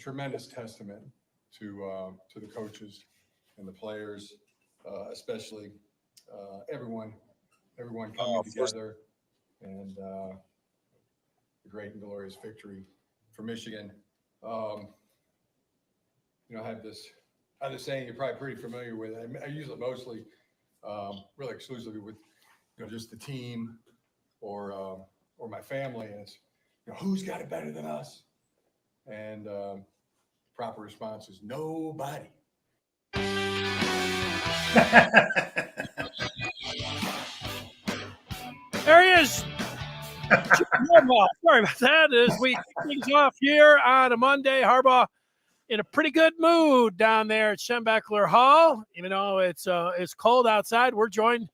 tremendous testament to the coaches and the players, especially everyone coming together, and the great and glorious victory for Michigan. I have this saying you're probably pretty familiar with. I use it mostly, really exclusively with just the team or my family, and it's who's got it better than us? And proper response is nobody. There he is. Sorry about that. As we kick things off here on a Monday, Harbaugh in a pretty good mood down there at Schembechler Hall. Even though it's cold outside, we're joined,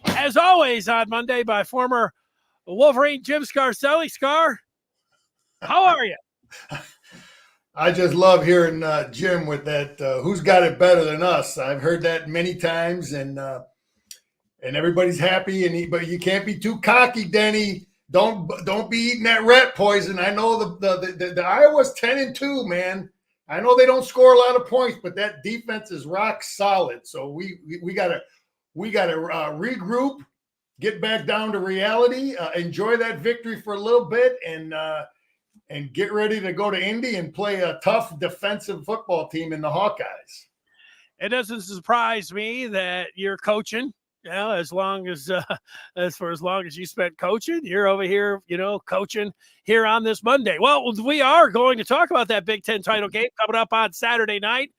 as always, on Monday by former Wolverine Jim Scarcelli. Scar, how are you? I just love hearing Jim with that. Who's got it better than us? I've heard that many times, and everybody's happy. But you can't be too cocky, Denny. Don't be eating that rat poison. I know the Iowa's 10-2, man. I know they don't score a lot of points, but that defense is rock solid. So we gotta regroup, get back down to reality, enjoy that victory for a little bit, and get ready to go to Indy and play a tough defensive football team in the Hawkeyes. It doesn't surprise me that you're coaching. As long as you spent coaching, you're over here, coaching here on this Monday. Well, we are going to talk about that Big Ten title game coming up on Saturday night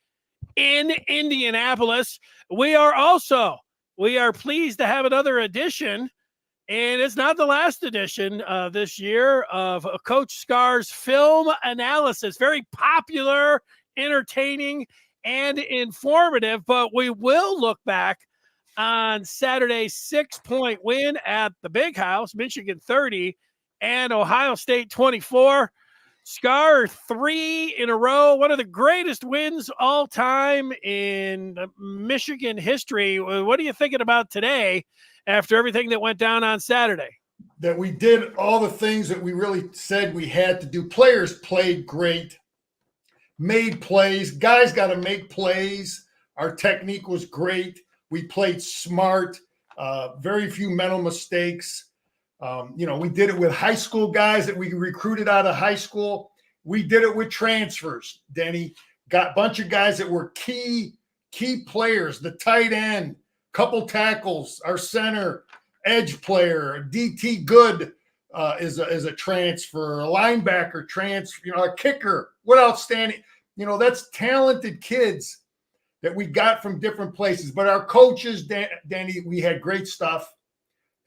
in Indianapolis. We are pleased to have another edition, and it's not the last edition this year of Coach Scar's film analysis. Very popular, entertaining, and informative, but we will look back on Saturday's 6-point win at the Big House, Michigan 30 and Ohio State 24. Scar, 3 in a row, one of the greatest wins all time in Michigan history. What are you thinking about today after everything that went down on Saturday? That we did all the things that we really said we had to do. Players played great, made plays. Guys got to make plays. Our technique was great. We played smart, very few mental mistakes. We did it with high school guys that we recruited out of high school. We did it with transfers, Denny. Got a bunch of guys that were key players, the tight end, couple tackles, our center, edge player, DT Good is a transfer, a linebacker transfer, a kicker. What outstanding. That's talented kids that we got from different places. But our coaches, Danny, we had great stuff.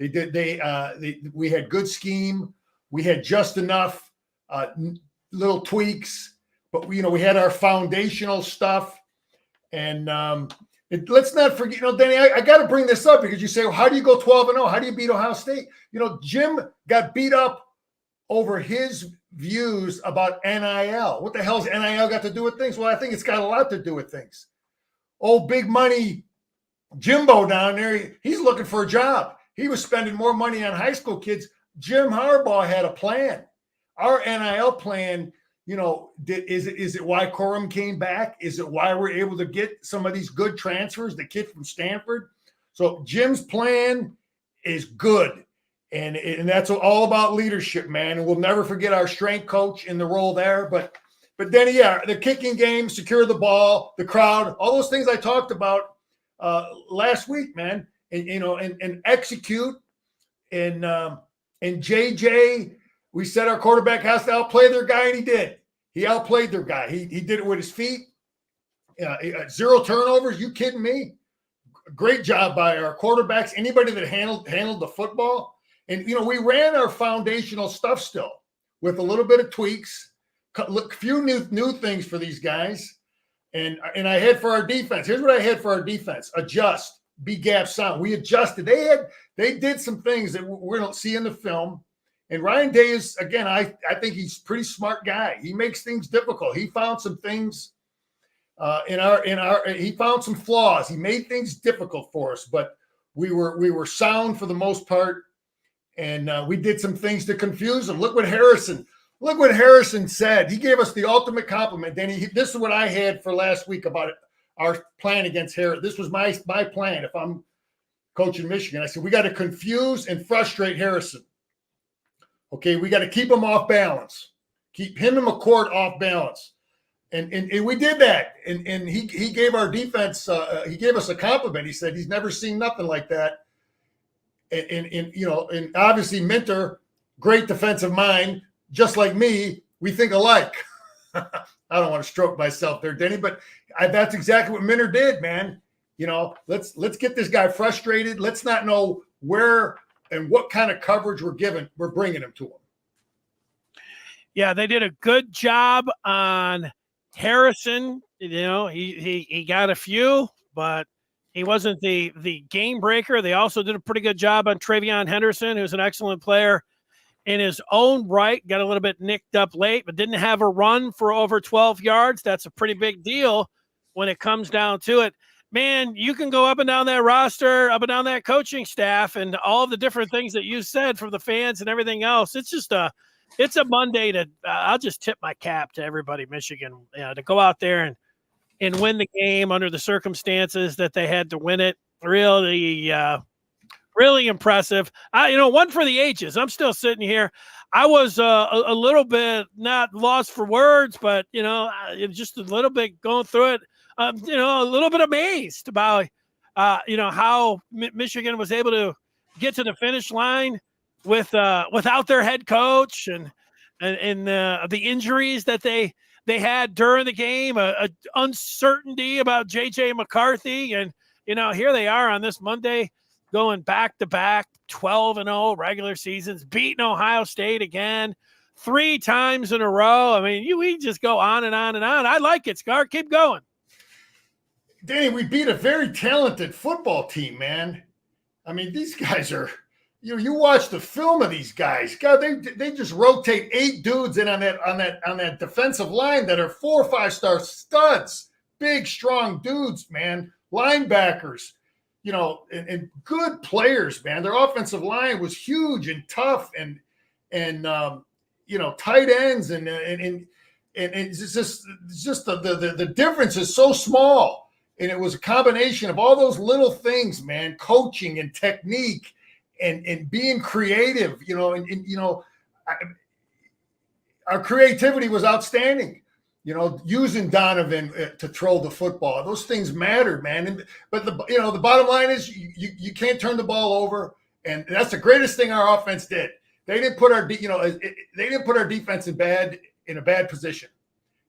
We had good scheme. We had just enough little tweaks, but we had our foundational stuff. And let's not forget, Danny, I got to bring this up because you say, well, how do you go 12-0? How do you beat Ohio State? Jim got beat up over his views about NIL. What the hell's NIL got to do with things? Well, I think it's got a lot to do with things. Old big money Jimbo down there, he's looking for a job. He was spending more money on high school kids. Jim Harbaugh had a plan. Our NIL plan, is it why Corum came back? Is it why we're able to get some of these good transfers, the kid from Stanford? So Jim's plan is good. And that's all about leadership, man. And we'll never forget our strength coach in the role there. But then, the kicking game, secure the ball, the crowd, all those things I talked about last week, man. And execute. And JJ, we said our quarterback has to outplay their guy, and he did. He outplayed their guy. He did it with his feet. 0 turnovers. You kidding me? Great job by our quarterbacks. Anybody that handled the football. And, we ran our foundational stuff still with a little bit of tweaks. A few new things for these guys, and I had for our defense. Here's what I had for our defense: adjust, be gap sound. We adjusted. They did some things that we don't see in the film. And Ryan Day is, again, I think he's a pretty smart guy. He makes things difficult. He found some things he found some flaws. He made things difficult for us, but we were sound for the most part, and we did some things to confuse them. Look what Harrison. Look what Harrison said. He gave us the ultimate compliment. Danny, this is what I had for last week about our plan against Harrison. This was my plan. If I'm coaching Michigan, I said, we got to confuse and frustrate Harrison. Okay, we got to keep him off balance. Keep him and McCourt off balance. And we did that. And he gave our defense, he gave us a compliment. He said he's never seen nothing like that. And obviously Minter, great defensive mind, just like me, we think alike. I don't want to stroke myself there, Denny, but that's exactly what Minter did, man. Let's get this guy frustrated. Let's not know where and what kind of coverage we're bringing him to him. Yeah, they did a good job on Harrison. He got a few, but he wasn't the game breaker. They also did a pretty good job on Travion Henderson, who's an excellent player in his own right. Got a little bit nicked up late, but didn't have a run for over 12 yards. That's a pretty big deal when it comes down to it. Man, you can go up and down that roster, up and down that coaching staff, and all the different things that you said from the fans and everything else. It's a Monday to I'll just tip my cap to everybody, Michigan, to go out there and win the game under the circumstances that they had to win it. Really, really impressive. One for the ages. I'm still sitting here. I was a little bit not lost for words, but just a little bit going through it. A little bit amazed about how Michigan was able to get to the finish line without their head coach and the injuries that they had during the game, a uncertainty about JJ McCarthy, and here they are on this Monday going back-to-back 12-0 regular seasons, beating Ohio State again 3 times in a row. I mean, we just go on and on and on. I like it, Scar. Keep going. Danny, we beat a very talented football team, man. I mean, these guys are you watch the film of these guys. God, they just rotate 8 dudes in on that defensive line that are 4 or 5-star studs, big, strong dudes, man. Linebackers, and good players, man. Their offensive line was huge and tough, and tight ends, and it's just the difference is so small. And it was a combination of all those little things, man, coaching and technique and being creative, our creativity was outstanding, using Donovan to throw the football. Those things mattered, man. But the bottom line is you can't turn the ball over. And that's the greatest thing our offense did. They didn't put our defense in a bad position.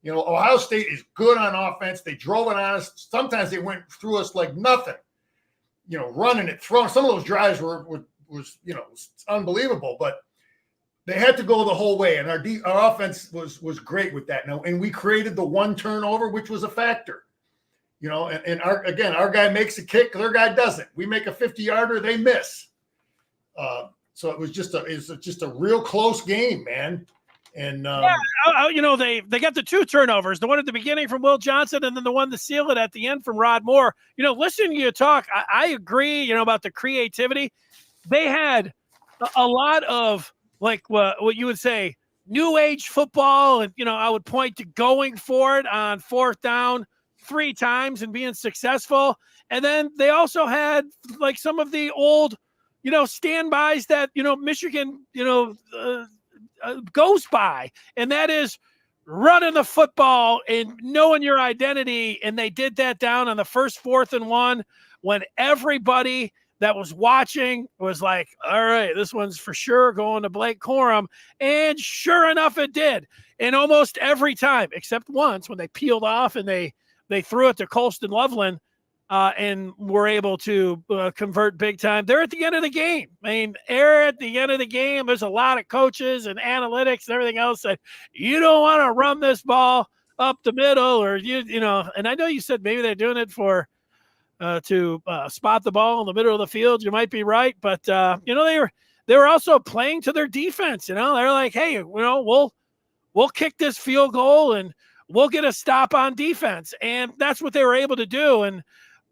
Ohio State is good on offense. They drove it on us. Sometimes they went through us like nothing, running it, throwing. Some of those drives was unbelievable, but they had to go the whole way. And our offense was great with that. And we created the 1 turnover, which was a factor, and our guy makes a kick, their guy doesn't. We make a 50-yarder, they miss. So it was just a real close game, man. And they got the 2 turnovers, the one at the beginning from Will Johnson, and then the one to seal it at the end from Rod Moore. Listening to you talk, I agree, about the creativity. They had a lot of like what you would say new age football, and I would point to going for it on 4th down 3 times and being successful. And then they also had like some of the old standbys that Michigan goes by, and that is running the football and knowing your identity. And they did that down on the first 4th and 1 when everybody that was watching was like, all right, this one's for sure going to Blake Corum. And sure enough, it did. And almost every time, except once when they peeled off and they threw it to Colston Loveland and were able to convert big time. They're at the end of the game. I mean, they're at the end of the game. There's a lot of coaches and analytics and everything else that you don't want to run this ball up the middle, or and I know you said maybe they're doing it for to spot the ball in the middle of the field. You might be right, but they were also playing to their defense. They're like, hey, we'll kick this field goal and we'll get a stop on defense, and that's what they were able to do. And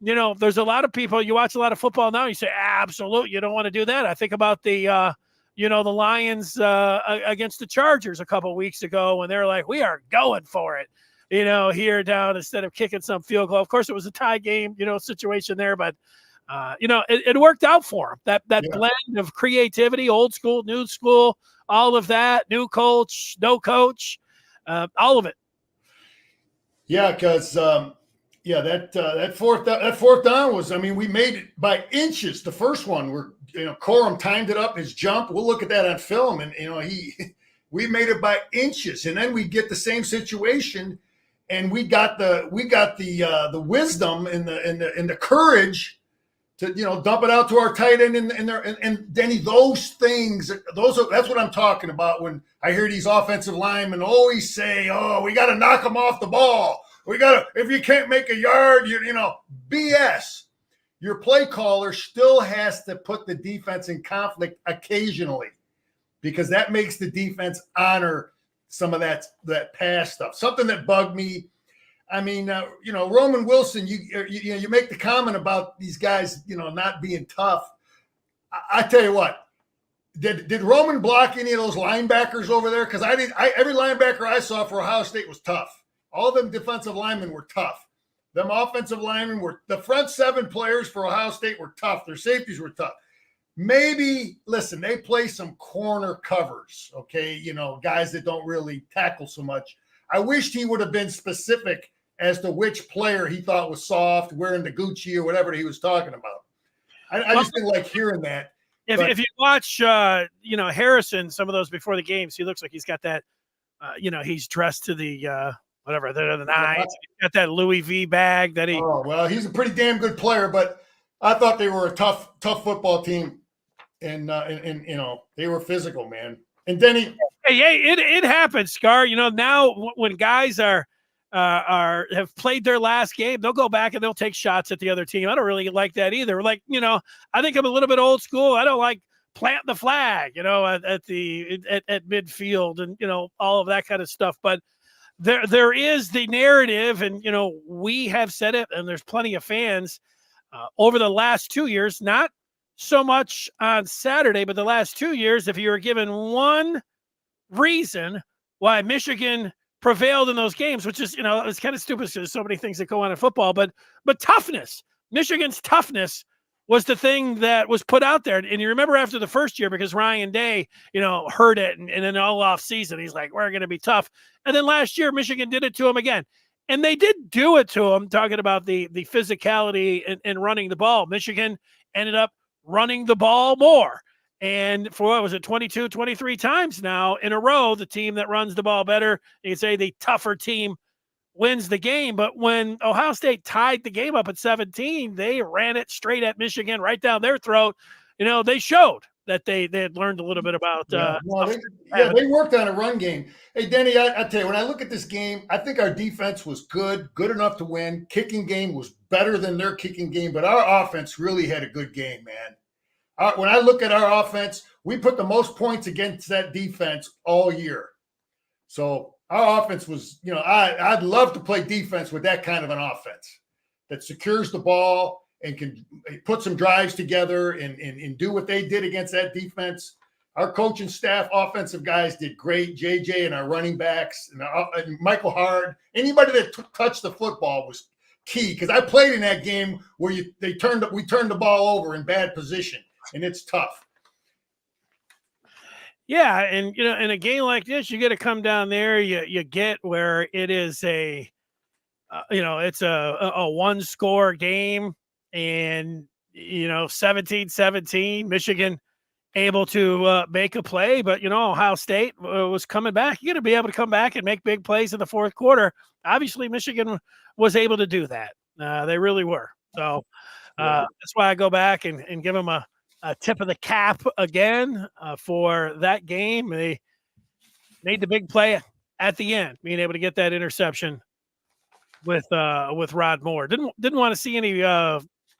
there's a lot of people. You watch a lot of football now. You say, absolutely, you don't want to do that. I think about the the Lions against the Chargers a couple weeks ago when they're like, we are going for it, here down instead of kicking some field goal. Of course, it was a tie game, situation there, but it worked out for them. That blend of creativity, old school, new school, all of that, new coach, no coach, all of it. Yeah, because that fourth down was, we made it by inches. The first one where Corum timed it up, his jump. We'll look at that on film, and we made it by inches, and then we get the same situation, and we got the wisdom and the courage to dump it out to our tight end and Denny. Those things, that's what I'm talking about when I hear these offensive linemen always say, "Oh, we got to knock them off the ball. If you can't make a yard, BS." Your play caller still has to put the defense in conflict occasionally, because that makes the defense honor some of that pass stuff. Something that bugged me. Roman Wilson, you make the comment about these guys, not being tough. I tell you what, did Roman block any of those linebackers over there? Because every linebacker I saw for Ohio State was tough. All them defensive linemen were tough. Them offensive linemen the front 7 players for Ohio State were tough. Their safeties were tough. Maybe, listen, they play some corner covers, okay? Guys that don't really tackle so much. I wished he would have been specific as to which player he thought was soft, wearing the Gucci or whatever he was talking about. I just didn't like hearing that. If you watch, Harrison, some of those before the games, he looks like he's got that, he's dressed to the whatever, the nines. He's got that Louis V bag that he. Oh, well, he's a pretty damn good player, but I thought they were a tough football team, and they were physical, man. And Denny. Hey, it happens, Scar. Now when guys have played their last game, they'll go back and they'll take shots at the other team. I don't really like that either. Like, I think I'm a little bit old school. I don't like planting the flag, at midfield and, all of that kind of stuff. But there is the narrative, and, we have said it, and there's plenty of fans over the last 2 years, not so much on Saturday, but the last 2 years, if you were given one reason why Michigan prevailed in those games, which is, it's kind of stupid because there's so many things that go on in football, but toughness, Michigan's toughness was the thing that was put out there. And you remember after the first year, because Ryan Day, heard it and then all off season, he's like, we're going to be tough. And then last year, Michigan did it to him again. And they did do it to him, talking about the physicality and running the ball. Michigan ended up running the ball more. And for what was it, 22, 23 times now in a row, the team that runs the ball better, you can say the tougher team wins the game. But when Ohio State tied the game up at 17, they ran it straight at Michigan, right down their throat. They showed that they had learned a little bit about. They worked on a run game. Hey, Denny, I tell you, when I look at this game, I think our defense was good enough to win. Kicking game was better than their kicking game, but our offense really had a good game, man. When I look at our offense, we put the most points against that defense all year. So our offense was, I'd love to play defense with that kind of an offense that secures the ball and can put some drives together and do what they did against that defense. Our coaching staff, offensive guys did great. JJ and our running backs and Michael Hard, anybody that touched the football was key, because I played in that game where we turned the ball over in bad position, and it's tough. Yeah, and in a game like this, you got to come down there. You get where it is it's a one-score game, and 17-17, Michigan able to make a play, but Ohio State was coming back. You got to be able to come back and make big plays in the fourth quarter. Obviously, Michigan was able to do that. They really were. So that's why I go back and give them a tip of the cap again for that game. They made the big play at the end, being able to get that interception with Rod Moore. Didn't want to see any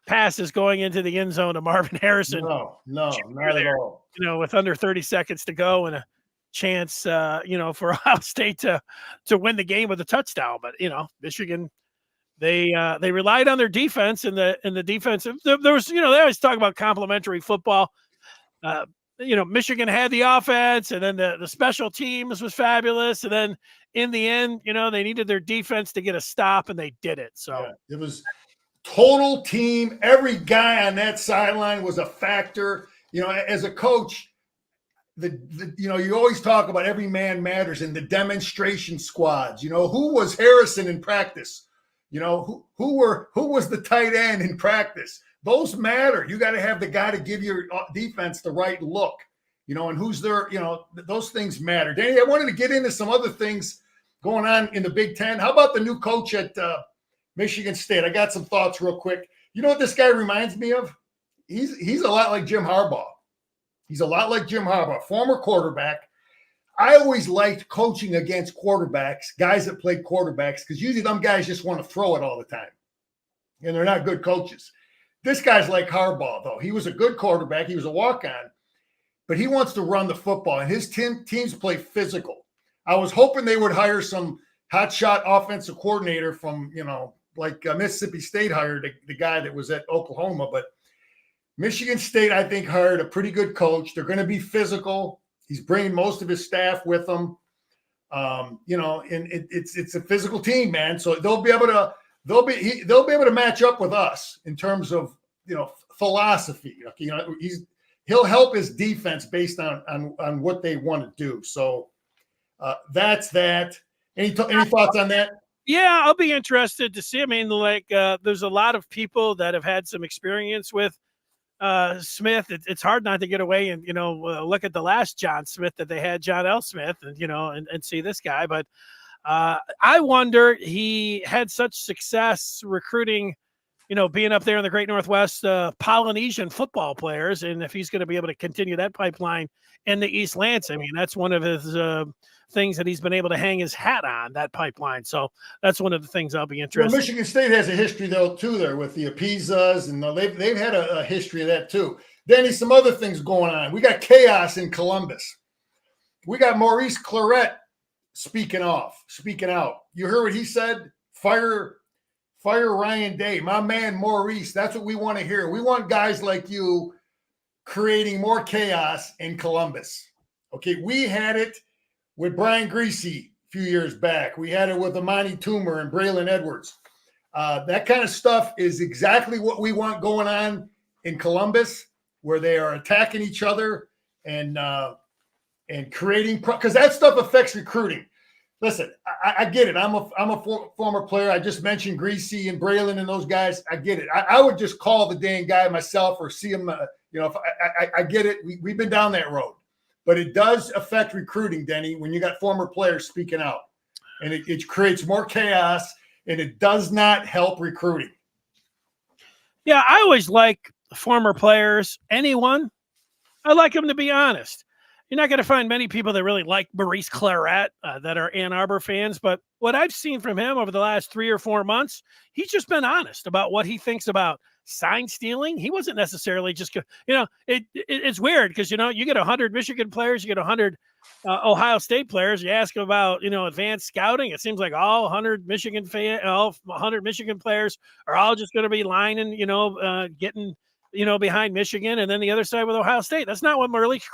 passes going into the end zone to Marvin Harrison. No, not at all. With under 30 seconds to go and a chance, for Ohio State to win the game with a touchdown. But Michigan, they relied on their defense and the defensive. There was, they always talk about complementary football. Michigan had the offense, and then the special teams was fabulous. And then in the end, they needed their defense to get a stop, and they did it. So yeah, it was total team. Every guy on that sideline was a factor. As a coach, you always talk about every man matters in the demonstration squads. Who was Harrison in practice? Who was the tight end in practice? Those matter. You got to have the guy to give your defense the right look, and who's there. Those things matter. Danny, I wanted to get into some other things going on in the Big Ten. How about the new coach at Michigan State? I got some thoughts real quick. You know what this guy reminds me of? He's a lot like Jim Harbaugh. He's a lot like Jim Harbaugh, former quarterback. I always liked coaching against quarterbacks, guys that played quarterbacks, because usually them guys just want to throw it all the time, and they're not good coaches. This guy's like Harbaugh, though. He was a good quarterback. He was a walk-on, but he wants to run the football, and his teams play physical. I was hoping they would hire some hotshot offensive coordinator from, like Mississippi State hired the guy that was at Oklahoma, but Michigan State, I think, hired a pretty good coach. They're going to be physical. He's bringing most of his staff with him. And it's a physical team, man. So they'll be able to match up with us in terms of philosophy. He'll help his defense based on what they want to do. So that's that. Any thoughts on that? Yeah, I'll be interested to see. I mean, there's a lot of people that have had some experience with Smith. It's hard not to get away and look at the last John Smith that they had, John L. Smith, and see this guy. But I wonder, he had such success recruiting, being up there in the Great Northwest, Polynesian football players, and if he's going to be able to continue that pipeline in the East Lansing. I mean, that's one of his things that he's been able to hang his hat on, that pipeline. So that's one of the things I'll be interested. Well, Michigan State has a history though too there with the Apizas, and they've had a history of that too. Danny, some other things going on. We got chaos in Columbus. We got Maurice Claret speaking out. You heard what he said? Fire Ryan Day, my man Maurice. That's what we want to hear. We want guys like you creating more chaos in Columbus. Okay, we had it with Brian Greasy a few years back. We had it with Amani Toomer and Braylon Edwards. That kind of stuff is exactly what we want going on in Columbus, where they are attacking each other and creating, because that stuff affects recruiting. Listen, I get it. I'm a former player. I just mentioned Greasy and Braylon and those guys. I get it. I would just call the dang guy myself or see him. If I get it. We've been down that road. But it does affect recruiting, Denny, when you got former players speaking out. And it creates more chaos, and it does not help recruiting. Yeah, I always like former players, anyone. I like them to be honest. You're not going to find many people that really like Maurice Claret that are Ann Arbor fans. But what I've seen from him over the last 3 or 4 months, he's just been honest about what he thinks about sign stealing. He wasn't necessarily just, it's weird because, you get 100 Michigan players, you get 100 Ohio State players. You ask them about, advanced scouting. It seems like all 100 Michigan players are all just going to be lining, getting, behind Michigan, and then the other side with Ohio State. That's not what Maurice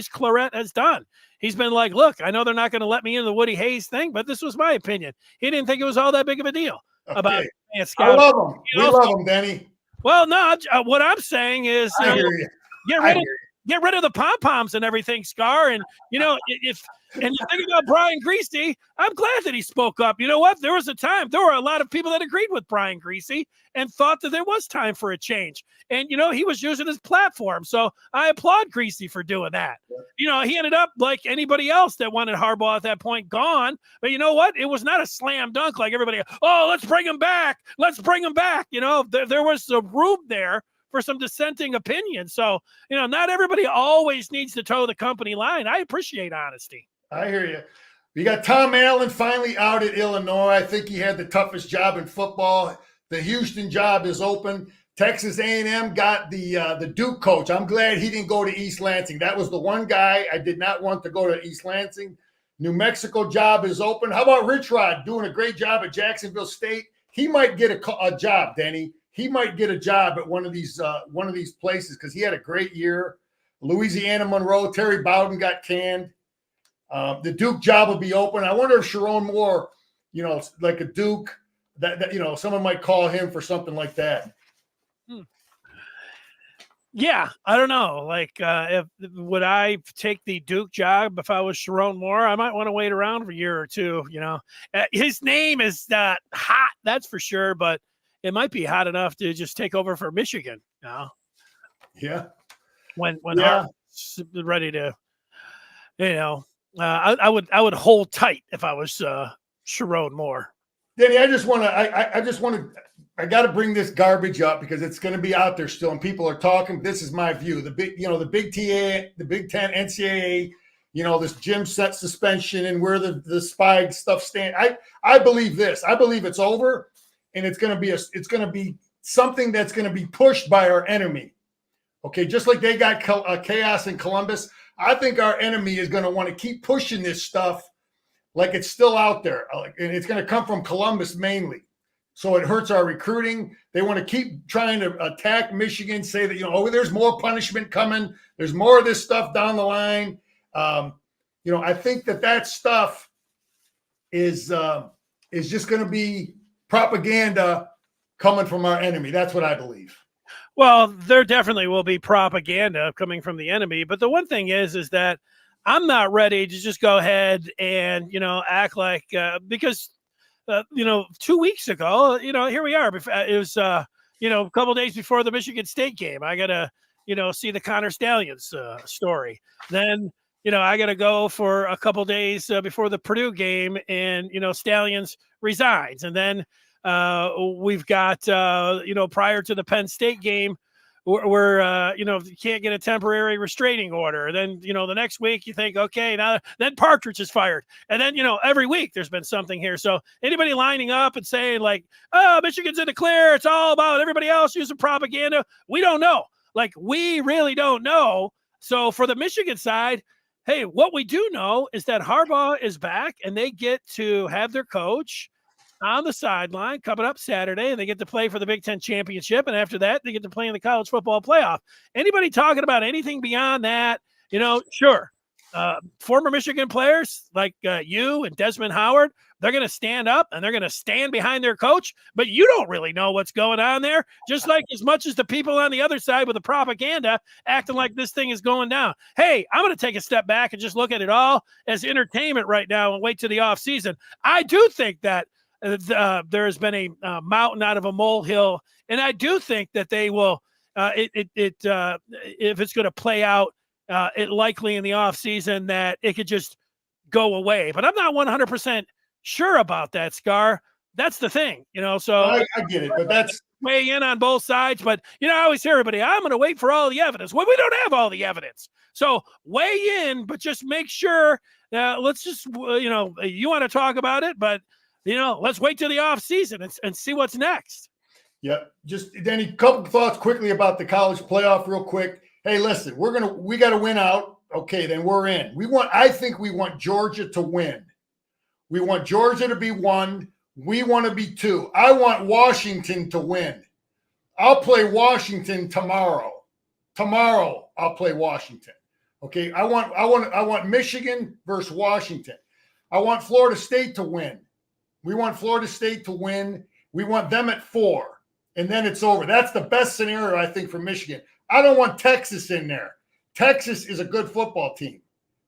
Claret has done. He's been like, look, I know they're not going to let me into the Woody Hayes thing, but this was my opinion. He didn't think it was all that big of a deal about scouting. I love him. We love him, Denny. Well, no, what I'm saying is, I hear you. Get rid of the pom-poms and everything, Scar. And, if you think about Brian Greasy, I'm glad that he spoke up. You know what? There was a time, there were a lot of people that agreed with Brian Greasy and thought that there was time for a change. And, he was using his platform. So I applaud Greasy for doing that. Yeah. He ended up like anybody else that wanted Harbaugh at that point gone. But you know what? It was not a slam dunk like everybody. Oh, let's bring him back. Let's bring him back. There was some room there for some dissenting opinions. So, not everybody always needs to toe the company line. I appreciate honesty. I hear you. We got Tom Allen finally out at Illinois. I think he had the toughest job in football. The Houston job is open. Texas A&M got the Duke coach. I'm glad he didn't go to East Lansing. That was the one guy I did not want to go to East Lansing. New Mexico job is open. How about Rich Rod doing a great job at Jacksonville State? He might get a job, Denny. He might get a job at one of these places because he had a great year. Louisiana Monroe, Terry Bowden got canned. The Duke job will be open. I wonder if Sharon Moore, like a Duke, that someone might call him for something like that. Yeah, I don't know. Like, if would I take the Duke job if I was Sharon Moore? I might want to wait around for a year or two. His name is not hot, that's for sure, but it might be hot enough to just take over for Michigan. Yeah. When Yeah. Harbaugh's ready to, I would hold tight if I was Sharon Moore. Danny, I got to bring this garbage up because it's going to be out there still, and people are talking. This is my view. The Big Ten, NCAA, this gym set suspension and where the spy stuff stand. I believe this. I believe it's over, and it's going to be something that's going to be pushed by our enemy. Okay, just like they got chaos in Columbus, I think our enemy is going to want to keep pushing this stuff like it's still out there, and it's going to come from Columbus mainly. So it hurts our recruiting. They want to keep trying to attack Michigan, say that, there's more punishment coming. There's more of this stuff down the line. I think that stuff is just going to be propaganda coming from our enemy. That's what I believe. Well, there definitely will be propaganda coming from the enemy. But the one thing is that I'm not ready to just go ahead and, act like because 2 weeks ago, here we are. It was, a couple of days before the Michigan State game. I got to, see the Connor Stallions story. Then, I got to go for a couple of days before the Purdue game and, Stallions resigns. And then we've got, prior to the Penn State game, where you can't get a temporary restraining order. Then, the next week you think, okay, now then Partridge is fired. And then, every week there's been something here. So anybody lining up and saying like, oh, Michigan's in the clear, it's all about everybody else using propaganda. We don't know. Like, we really don't know. So for the Michigan side, hey, what we do know is that Harbaugh is back and they get to have their coach on the sideline coming up Saturday, and they get to play for the Big Ten championship. And after that, they get to play in the college football playoff. Anybody talking about anything beyond that, sure. Former Michigan players like you and Desmond Howard, they're going to stand up and they're going to stand behind their coach, but you don't really know what's going on there. Just like as much as the people on the other side with the propaganda acting like this thing is going down. Hey, I'm going to take a step back and just look at it all as entertainment right now and wait to the offseason. I do think that there has been a mountain out of a molehill, and I do think that they will. If it's going to play out, it likely in the off season that it could just go away. But I'm not 100% sure about that, Scar. That's the thing, So I get it, but that's weigh in on both sides. But I always hear everybody, I'm going to wait for all the evidence. Well, we don't have all the evidence, so weigh in, but just make sure. Let's just you want to talk about it, but. Let's wait till the off season and see what's next. Yeah. Just Danny, a couple thoughts quickly about the college playoff real quick. Hey, listen, we got to win out. Okay, then we're in. I think we want Georgia to win. We want Georgia to be 1. We want to be 2. I want Washington to win. I'll play Washington tomorrow. Tomorrow I'll play Washington. Okay. I want Michigan versus Washington. I want Florida State to win. We want Florida State to win. We want them at 4, and then it's over. That's the best scenario, I think, for Michigan. I don't want Texas in there. Texas is a good football team,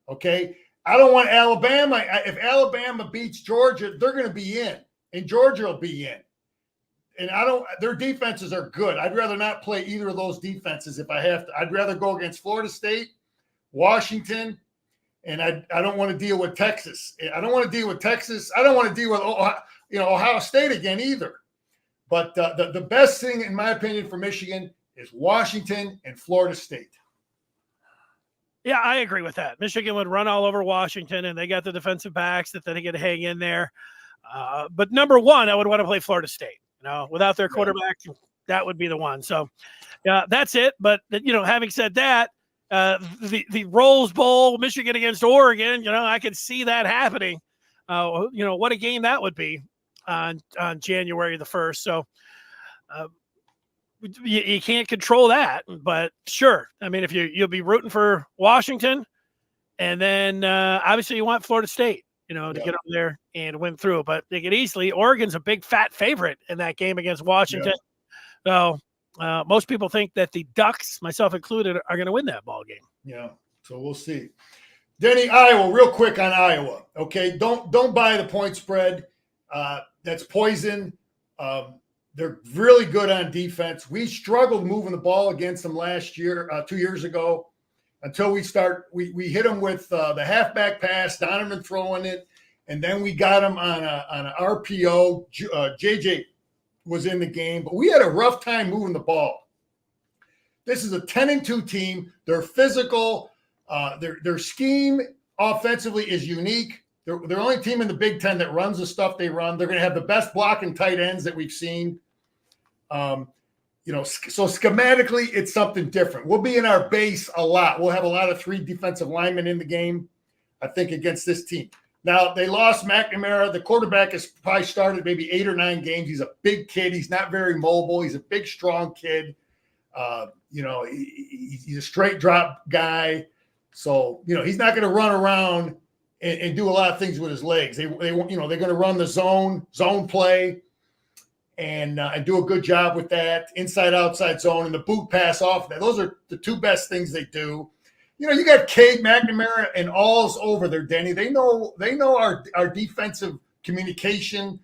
okay? I don't want Alabama. If Alabama beats Georgia, they're going to be in, and Georgia will be in. And their defenses are good. I'd rather not play either of those defenses if I have to. I'd rather go against Florida State, Washington, and I don't want to deal with Texas. I don't want to deal with Texas. I don't want to deal with Ohio State again either. But the best thing, in my opinion, for Michigan is Washington and Florida State. Yeah, I agree with that. Michigan would run all over Washington, and they got the defensive backs that they get to hang in there. But number 1, I would want to play Florida State. Without their quarterback, that would be the one. So that's it. But having said that, the Rose Bowl, Michigan against Oregon, I could see that happening. What a game that would be on January the 1st. So you can't control that, but sure. I mean, if you'll be rooting for Washington, and then obviously you want Florida State, to get over there and win through. But they could easily. Oregon's a big fat favorite in that game against Washington. Yeah. So most people think that the Ducks, myself included, are going to win that ball game. Yeah. So we'll see. Denny, Iowa, real quick on Iowa. Okay, don't buy the point spread. That's poison. They're really good on defense. We struggled moving the ball against them last year, 2 years ago, until we hit them with the halfback pass, Donovan throwing it, and then we got them on an RPO. JJ was in the game, but we had a rough time moving the ball. This is a 10-2 team. They're physical. Their scheme offensively is unique. They're the only team in the Big Ten that runs the stuff they run. They're going to have the best blocking tight ends that we've seen. So schematically, it's something different. We'll be in our base a lot. We'll have a lot of 3 defensive linemen in the game, I think, against this team. Now, they lost McNamara. The quarterback has probably started maybe 8 or 9 games. He's a big kid. He's not very mobile. He's a big, strong kid. He's a straight drop guy. So, he's not going to run around and do a lot of things with his legs. They're going to run the zone play and do a good job with that, inside, outside zone, and the boot pass off that. Those are the 2 best things they do. You got Cade McNamara and all's over there, Denny. They know our defensive communication,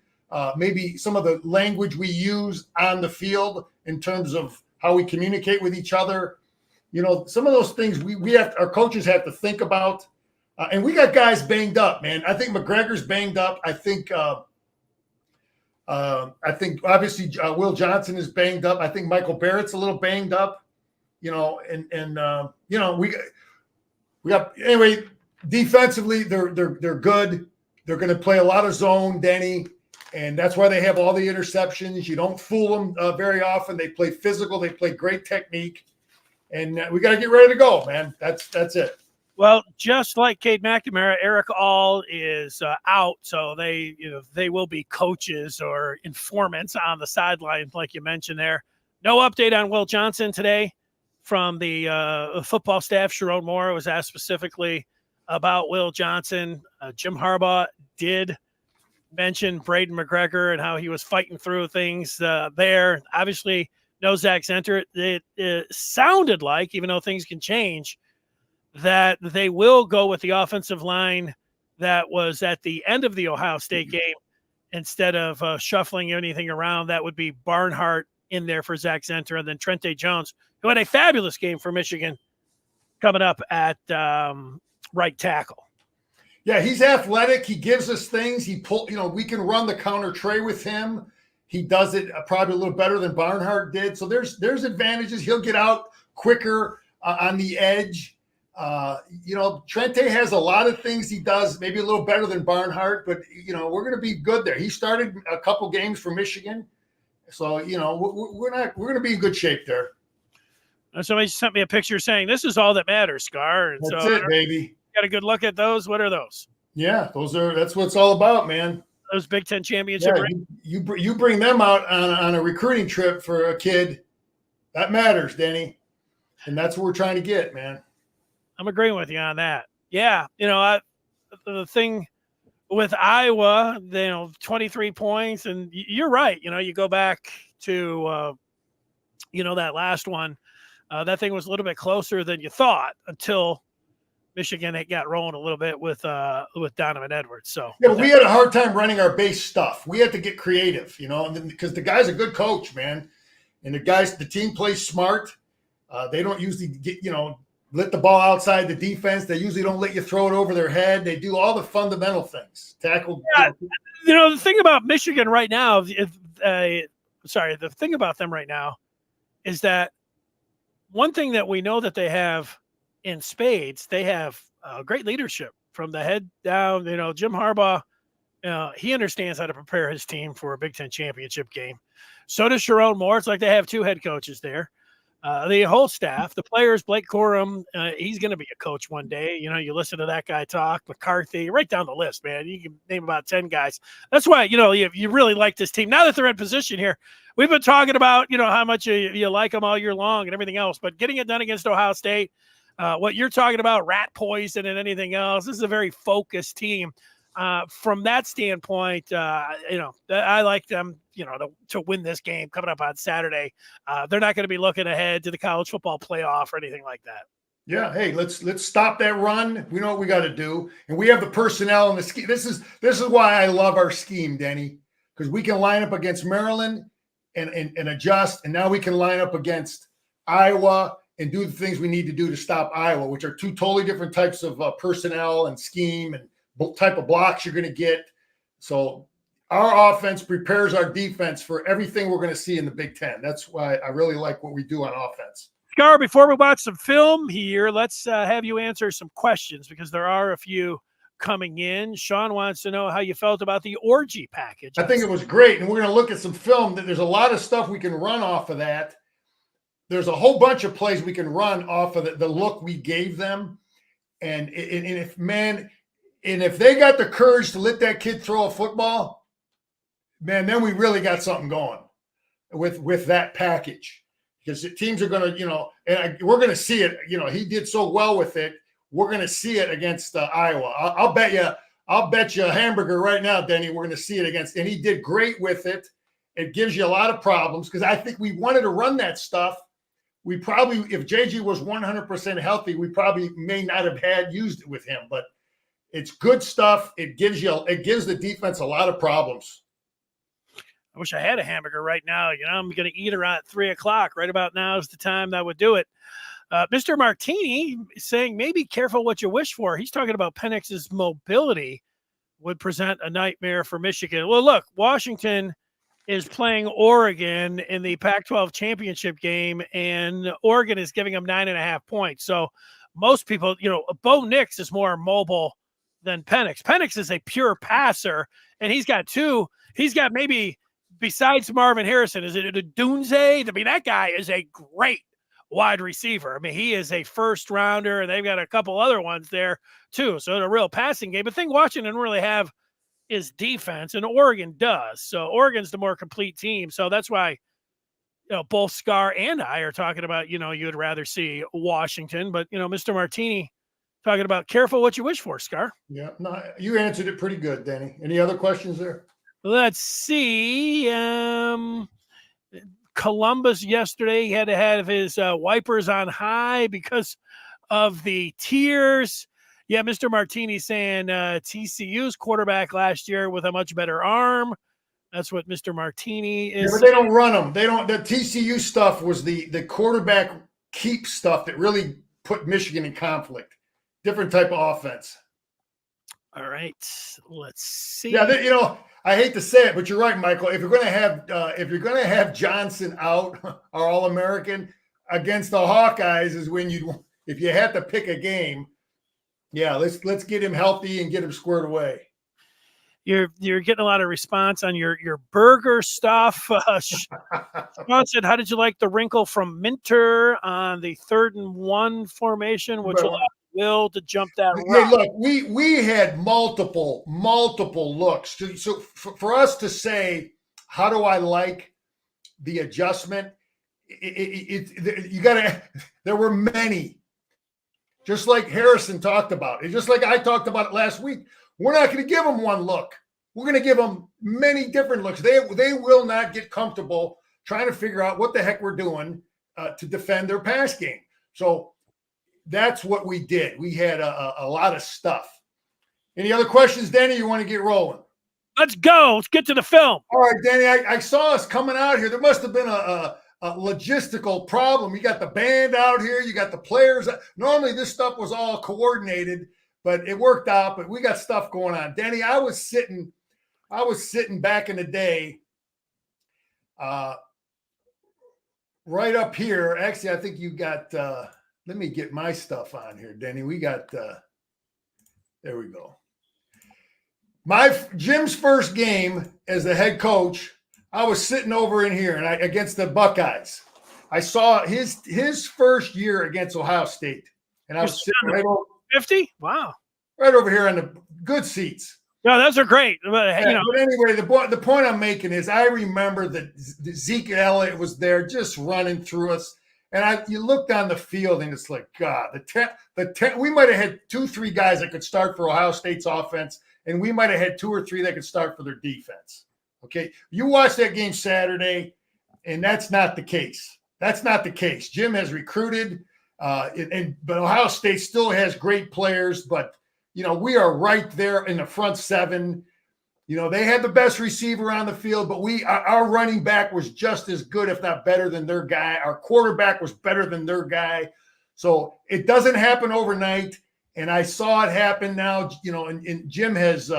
maybe some of the language we use on the field in terms of how we communicate with each other. Some of those things our coaches have to think about. And we got guys banged up, man. I think McGregor's banged up. I think obviously Will Johnson is banged up. I think Michael Barrett's a little banged up. We got anyway. Defensively, they're good. They're going to play a lot of zone, Denny, and that's why they have all the interceptions. You don't fool them very often. They play physical. They play great technique, and we got to get ready to go, man. That's it. Well, just like Cade McNamara, Eric All is out, so they will be coaches or informants on the sideline, like you mentioned there. No update on Will Johnson today from the football staff. Sharon Moore was asked specifically about Will Johnson. Jim Harbaugh did mention Braden McGregor and how he was fighting through things there. Obviously, no Zach Center. It sounded like, even though things can change, that they will go with the offensive line that was at the end of the Ohio State game instead of shuffling anything around. That would be Barnhart in there for Zach Center, and then Trente Jones, who had a fabulous game for Michigan, coming up at right tackle. Yeah, he's athletic. He gives us things. We can run the counter tray with him. He does it probably a little better than Barnhart did. So there's advantages. He'll get out quicker on the edge. Trente has a lot of things he does, maybe a little better than Barnhart, but we're going to be good there. He started a couple games for Michigan, so we're going to be in good shape there. Somebody sent me a picture saying this is all that matters, Scar. And that's so, it, baby. Got a good look at those. What are those? Yeah, that's what it's all about, man. Those Big Ten championship. Yeah, you bring them out on a recruiting trip for a kid. That matters, Denny, and that's what we're trying to get, man. I'm agreeing with you on that. Yeah. The thing with Iowa, 23 points, and you're right. You go back to, that last one, that thing was a little bit closer than you thought until Michigan got rolling a little bit with Donovan Edwards. So yeah, we had a hard time running our base stuff. We had to get creative, because the guy's a good coach, man. And the team plays smart. They don't usually get, let the ball outside the defense. They usually don't let you throw it over their head. They do all the fundamental things. Tackle. Yeah, the thing about Michigan right now, the thing about them right now is that one thing that we know that they have in spades, they have great leadership from the head down. Jim Harbaugh, he understands how to prepare his team for a Big Ten championship game. So does Sharon Moore. It's like they have 2 head coaches there. the whole staff, the players, Blake Corum, he's going to be a coach one day. You know, you listen to that guy talk, McCarthy, right down the list, man. You can name about 10 guys. That's why, you know, you really like this team. Now that they're in position here, we've been talking about, you know, how much you like them all year long and everything else, but getting it done against Ohio State, what you're talking about, rat poison and anything else, this is a very focused team. From that standpoint, you know, I like them, you know, to win this game coming up on Saturday. They're not going to be looking ahead to the college football playoff or anything like that. Yeah, hey, let's stop that run. We know what we got to do, and we have the personnel and the scheme. This is why I love our scheme, Denny, because we can line up against Maryland and adjust, and now we can line up against Iowa and do the things we need to do to stop Iowa, which are two totally different types of personnel and scheme and type of blocks you're going to get. So our offense prepares our defense for everything we're going to see in the Big Ten. That's why I really like what we do on offense. Scar, before we watch some film here, let's have you answer some questions because there are a few coming in. Sean wants to know how you felt about the orgy package. I think it was great, and we're going to look at some film. There's a lot of stuff we can run off of that. There's a whole bunch of plays we can run off of the look we gave them. And if they got the courage to let that kid throw a football, man, then we really got something going with that package. Because the teams are going to, you know, and we're going to see it. You know, he did so well with it. We're going to see it against Iowa. I'll bet you a hamburger right now, Denny. We're going to see it against, and he did great with it. It gives you a lot of problems because I think we wanted to run that stuff. We probably, if JG was 100% healthy, we probably may not have used it with him, but it's good stuff. It gives the defense a lot of problems. I wish I had a hamburger right now. You know, I'm going to eat around 3:00. Right about now is the time that would do it. Mr. Martini is saying maybe careful what you wish for. He's talking about Penix's mobility would present a nightmare for Michigan. Well, look, Washington is playing Oregon in the Pac-12 championship game, and Oregon is giving them 9.5 points. So most people, you know, Bo Nix is more mobile than Penix. Penix is a pure passer, and he's got maybe, besides Marvin Harrison, is it a Dunze? I mean, that guy is a great wide receiver. I mean, he is a first rounder, and they've got a couple other ones there too. So it's a real passing game. But the thing Washington didn't really have is defense, and Oregon does. So Oregon's the more complete team. So that's why, you know, both Scar and I are talking about, you know, you'd rather see Washington, but, you know, Mr. Martini talking about careful what you wish for, Scar. Yeah, no, you answered it pretty good, Danny. Any other questions there? Let's see. Columbus yesterday had to have his wipers on high because of the tears. Yeah, Mr. Martini saying TCU's quarterback last year with a much better arm. That's what Mr. Martini is. Yeah, but they don't run them. The TCU stuff was the quarterback keep stuff that really put Michigan in conflict. Different type of offense. All right, let's see. Yeah, you know, I hate to say it, but you're right, Michael. If you're going to have Johnson out, our All-American, against the Hawkeyes is when if you had to pick a game. Yeah, let's get him healthy and get him squared away. You're getting a lot of response on your burger stuff. Sean said, how did you like the wrinkle from Minter on the 3rd and 1 formation, which allowed Will to jump that route? Hey, look, we had multiple looks. So for us to say, how do I like the adjustment? There were many. Just like Harrison talked about it, just like I talked about it last week. We're not going to give them one look. We're going to give them many different looks. They will not get comfortable trying to figure out what the heck we're doing to defend their pass game. So that's what we did. We had a lot of stuff. Any other questions, Danny? You want to get rolling? Let's go. Let's get to the film. All right, Danny, I saw us coming out here. There must have been a logistical problem. You got the band out here. You got the players. Normally this stuff was all coordinated, but it worked out. But we got stuff going on. Danny, I was sitting back in the day right up here. Actually, I think you got let me get my stuff on here, Danny. We got there we go. Jim's first game as the head coach, I was sitting over in here and against the Buckeyes. I saw his first year against Ohio State, and I was sitting right over, 50? Wow. right over here on the good seats. No, those are great. But, you know, But anyway, the point I'm making is I remember that Zeke Elliott was there just running through us. And you look down the field and it's like, God, we might have had 2-3 guys that could start for Ohio State's offense, and we might have had 2 or 3 that could start for their defense. Okay. You watch that game Saturday, and that's not the case. That's not the case. Jim has recruited, but Ohio State still has great players, but you know, we are right there in the front 7. You know, they had the best receiver on the field, but our running back was just as good, if not better than their guy. Our quarterback was better than their guy. So it doesn't happen overnight. And I saw it happen now, you know, and Jim has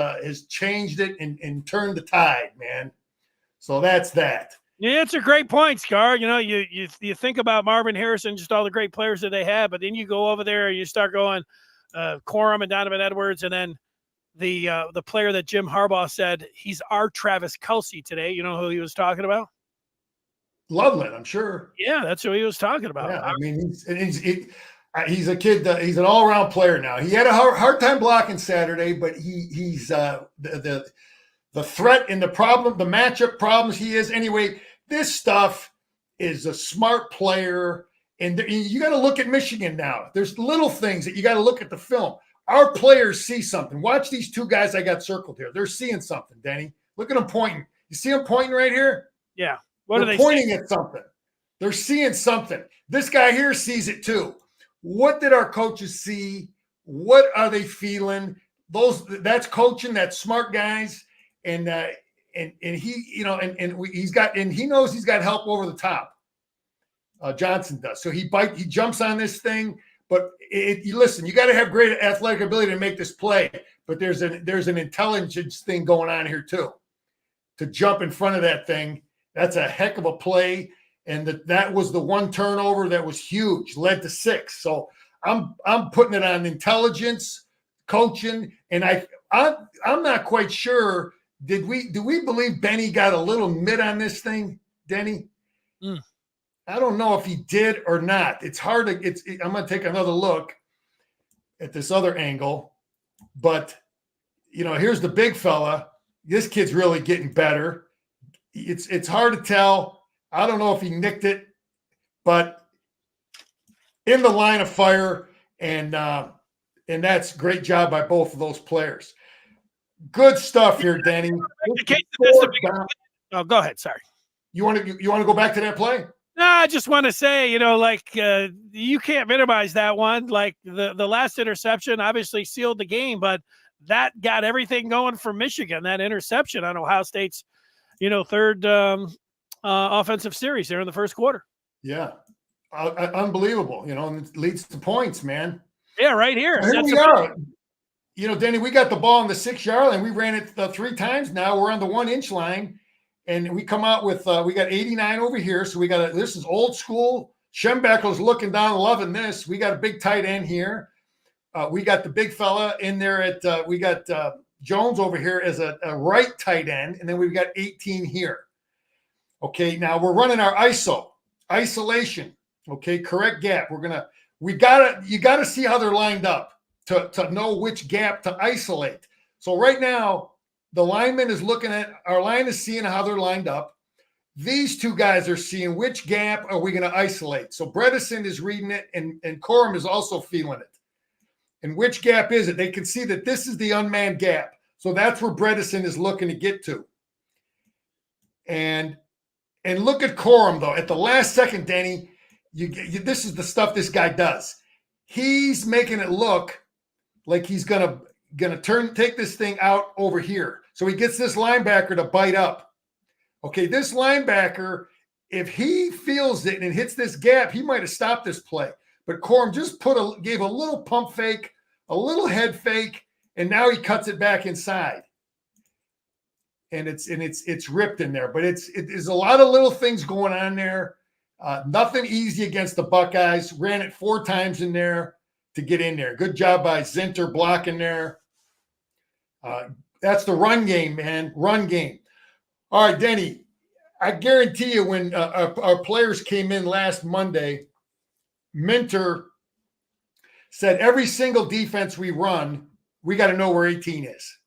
changed it and turned the tide, man. So that's that. Yeah, it's a great point, Scar. You know, you think about Marvin Harrison, just all the great players that they have, but then you go over there and you start going Corum and Donovan Edwards, and then the player that Jim Harbaugh said he's our Travis Kelce today. You know who he was talking about? Loveland, I'm sure. Yeah, that's who he was talking about. Yeah, I mean, he's a kid. He's an all-around player now. He had a hard time blocking Saturday, but he's the threat and the problem, the matchup problems he is. Anyway, this stuff is a smart player. And you got to look at Michigan now. There's little things that you got to look at the film. Our players see something. Watch these 2 guys I got circled here. They're seeing something, Denny. Look at them pointing. You see them pointing right here? Yeah. What are they pointing at something? They're seeing something. This guy here sees it too. What did our coaches see? What are they feeling? That's coaching. That's smart guys. And he, you know, and he knows he's got help over the top. Johnson does. So he jumps on this thing, but listen, you got to have great athletic ability to make this play, but there's an intelligence thing going on here too. To jump in front of that thing, that's a heck of a play. And that was the one turnover that was huge, led to 6. So I'm putting it on intelligence, coaching, and I'm not quite sure. Do we believe Benny got a little mitt on this thing, Denny? I don't know if he did or not. It's hard to. I'm going to take another look at this other angle, but you know, here's the big fella. This kid's really getting better. It's hard to tell. I don't know if he nicked it, but in the line of fire, and that's great job by both of those players. Good stuff here, Danny. Oh, go ahead. Sorry. You want to go back to that play? No, I just want to say, you know, like you can't minimize that one. Like the last interception obviously sealed the game, but that got everything going for Michigan. That interception on Ohio State's, you know, third offensive series there in the first quarter. Yeah, unbelievable. You know, and it leads to points, man. Yeah, right here. Here we are. You know, Danny, we got the ball on the 6-yard line. We ran it 3 times now. We're on the 1-inch line. And we come out with we got 89 over here. So we got this is old school. Schembechel's looking down, loving this. We got a big tight end here. We got the big fella in there at we got Jones over here as a right tight end, and then we've got 18 here. Okay, now we're running our isolation. Okay, correct gap. You gotta see how they're lined up to know which gap to isolate. So right now, the lineman is looking at our line is seeing how they're lined up. These 2 guys are seeing which gap are we going to isolate. So Bredesen is reading it, and Corum is also feeling it. And which gap is it? They can see that this is the unmanned gap. So that's where Bredesen is looking to get to. And look at Corum, though. At the last second, Danny, this is the stuff this guy does. He's making it look like he's going to take this thing out over here. So he gets this linebacker to bite up. Okay, this linebacker, if he feels it and hits this gap, he might have stopped this play. But Corum just gave a little pump fake, a little head fake, and now he cuts it back inside. And it's ripped in there. But there's a lot of little things going on there. Nothing easy against the Buckeyes. Ran it 4 times in there to get in there. Good job by Zinter blocking there. That's the run game, man. Run game. All right, Denny, I guarantee you when our players came in last Monday, Minter said every single defense we run, we got to know where 18 is.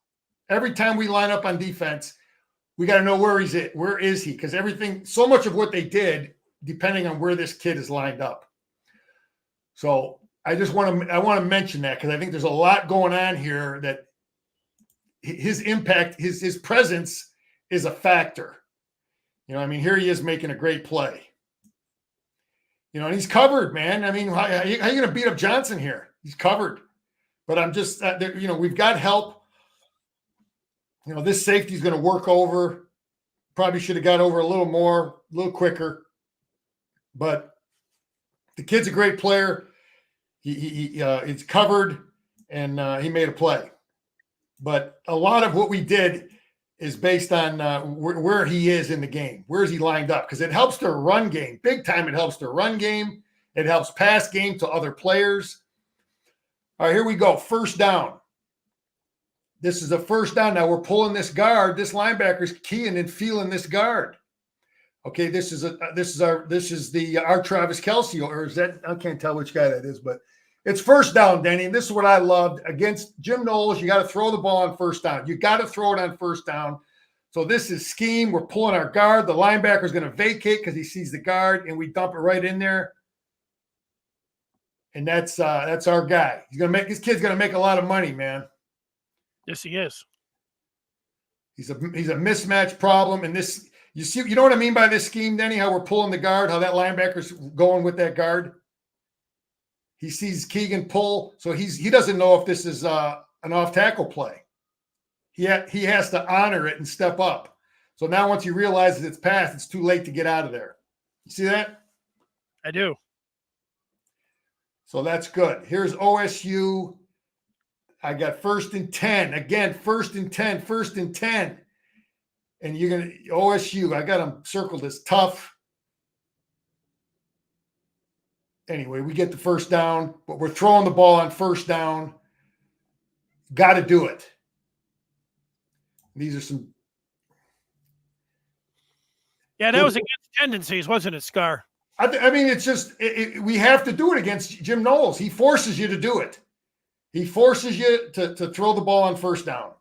Every time we line up on defense, we got to know where he's at. Where is he? Because everything, so much of what they did, depending on where this kid is lined up. So I want to mention that because I think there's a lot going on here that his impact, his presence is a factor. You know, I mean, here he is making a great play. You know, and he's covered, man. I mean, how are you going to beat up Johnson here? He's covered. But I'm just, you know, we've got help. You know, this safety is going to work over. Probably should have got over a little more, a little quicker. But the kid's a great player. It's covered, and he made a play. But a lot of what we did is based on where he is in the game. Where is he lined up? Because it helps their run game. Big time it helps their run game. It helps pass game to other players. All right, here we go. First down. This is a first down. Now we're pulling this guard. This linebacker's keying and feeling this guard. Okay, this is our Travis Kelce, or is that, I can't tell which guy that is, but it's first down, Denny. And this is what I loved against Jim Knowles. You got to throw the ball on first down. You got to throw it on first down. So this is scheme. We're pulling our guard. The linebacker's going to vacate because he sees the guard, and we dump it right in there. And that's our guy. This kid's going to make a lot of money, man. Yes, he is. He's a mismatch problem, and this you know what I mean by this scheme, Denny? How we're pulling the guard, how that linebacker's going with that guard. He sees Keegan pull, so he doesn't know if this is an off tackle play. He has to honor it and step up. So now once he realizes it's passed, it's too late to get out of there. You see that? I do. So that's good. Here's OSU. I got 1st and 10. Again, 1st and 10, 1st and 10. And you're going to, OSU, I got them circled as tough. Anyway, we get the first down, but we're throwing the ball on first down. Got to do it. These are some. Yeah, that was against tendencies, wasn't it, Scar? I mean, it's just, we have to do it against Jim Knowles. He forces you to do it. He forces you to throw the ball on first down.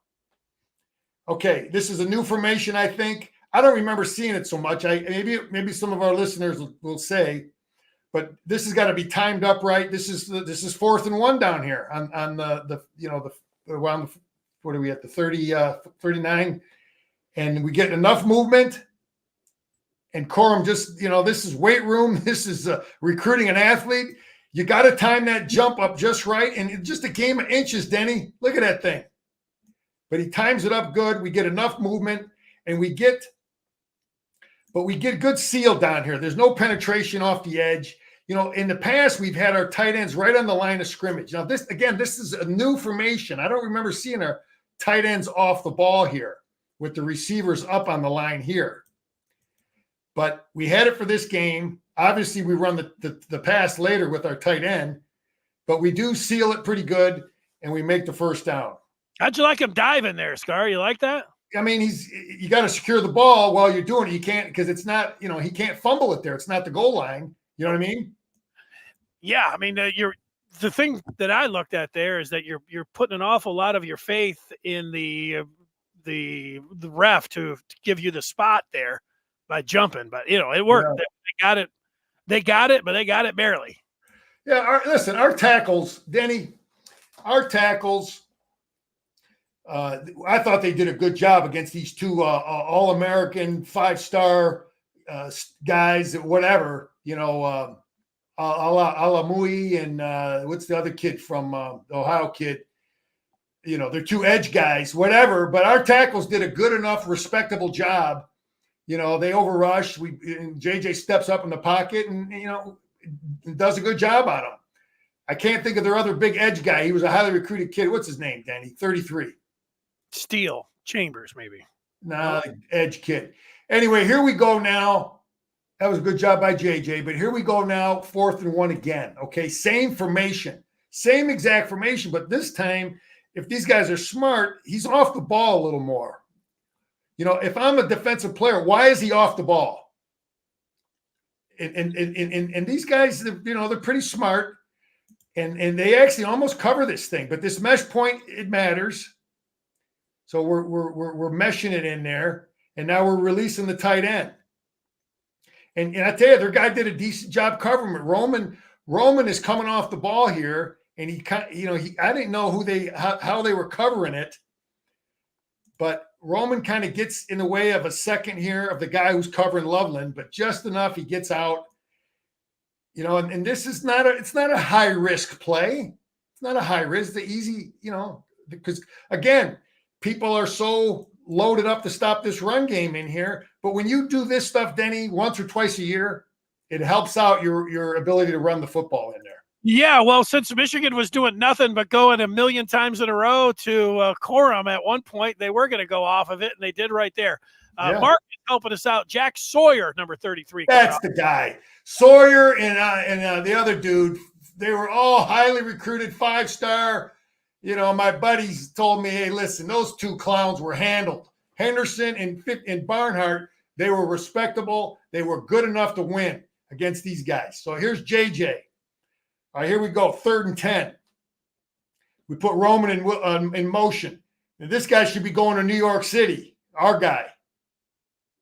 Okay, this is a new formation, I think. I don't remember seeing it so much. Maybe some of our listeners will say, but this has got to be timed up right. This is 4th and 1 down here on around what are we at, the 30, 39, and we get enough movement. And Corum just, this is weight room. This is recruiting an athlete. You got to time that jump up just right. And it's just a game of inches, Denny. Look at that thing. But he times it up good. We get enough movement, and we get good seal down here. There's no penetration off the edge. In the past, we've had our tight ends right on the line of scrimmage. Now, this is a new formation. I don't remember seeing our tight ends off the ball here with the receivers up on the line here. But we had it for this game. Obviously, we run the pass later with our tight end, but we do seal it pretty good, and we make the first down. How'd you like him diving there, Scar? You like that? I mean, you got to secure the ball while you're doing it. You can't, because it's not, he can't fumble it there. It's not the goal line. You know what I mean? Yeah, I mean, the thing that I looked at there is that you're putting an awful lot of your faith in the ref to give you the spot there by jumping, but it worked. Yeah. They got it, but they got it barely. Yeah, listen, our tackles, Denny, I thought they did a good job against these two All-American 5-star guys, whatever, Alamui and what's the other kid from the Ohio kid? They're two edge guys, whatever. But our tackles did a good enough, respectable job. They overrushed. And JJ steps up in the pocket and does a good job on them. I can't think of their other big edge guy. He was a highly recruited kid. What's his name, Danny? 33. Steele Chambers, maybe. Nah, edge kid. Anyway, here we go now. That was a good job by JJ, but here we go now, 4th and 1 again. Okay, same formation, same exact formation, but this time, if these guys are smart, he's off the ball a little more. if I'm a defensive player, why is he off the ball? And these guys, they're pretty smart, and they actually almost cover this thing. But this mesh point, it matters. So we're meshing it in there, and now we're releasing the tight end. And I tell you, their guy did a decent job covering it. Roman is coming off the ball here, and I didn't know how they were covering it, but Roman kind of gets in the way of a second here of the guy who's covering Loveland, but just enough he gets out. And this is it's not a high risk play. It's not a high risk. The easy, because again, people are so loaded up to stop this run game in here. But when you do this stuff, Denny, once or twice a year, it helps out your ability to run the football in there. Yeah, well, since Michigan was doing nothing but going a million times in a row to Corum at one point, they were going to go off of it, and they did right there. Mark is helping us out. Jack Sawyer, number 33. That's the guy. Sawyer and the other dude, they were all highly recruited, 5-star. My buddies told me, hey, listen, those two clowns were handled. Henderson and Barnhart, they were respectable. They were good enough to win against these guys. So here's JJ. All right, here we go. 3rd and 10. We put Roman in motion. And this guy should be going to New York City, our guy.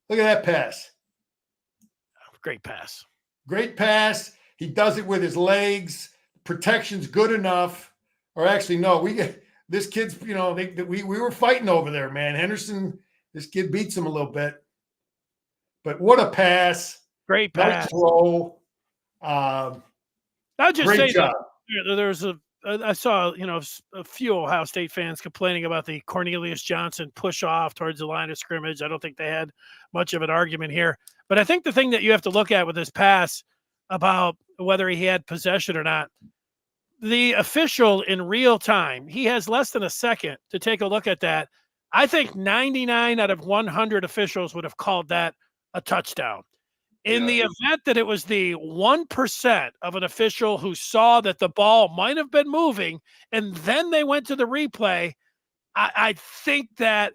Look at that pass. Great pass. Great pass. He does it with his legs. Protection's good enough. Or actually, no, this kid's, we were fighting over there, man. Henderson, this kid beats him a little bit. But what a pass. Great pass. Nice throw. I'll just Great say job. that there's I saw, a few Ohio State fans complaining about the Cornelius Johnson push off towards the line of scrimmage. I don't think they had much of an argument here. But I think the thing that you have to look at with this pass about whether he had possession or not, the official in real time, he has less than a second to take a look at that. I think 99 out of 100 officials would have called that a touchdown. In the event that it was the 1% of an official who saw that the ball might have been moving and then they went to the replay, I think that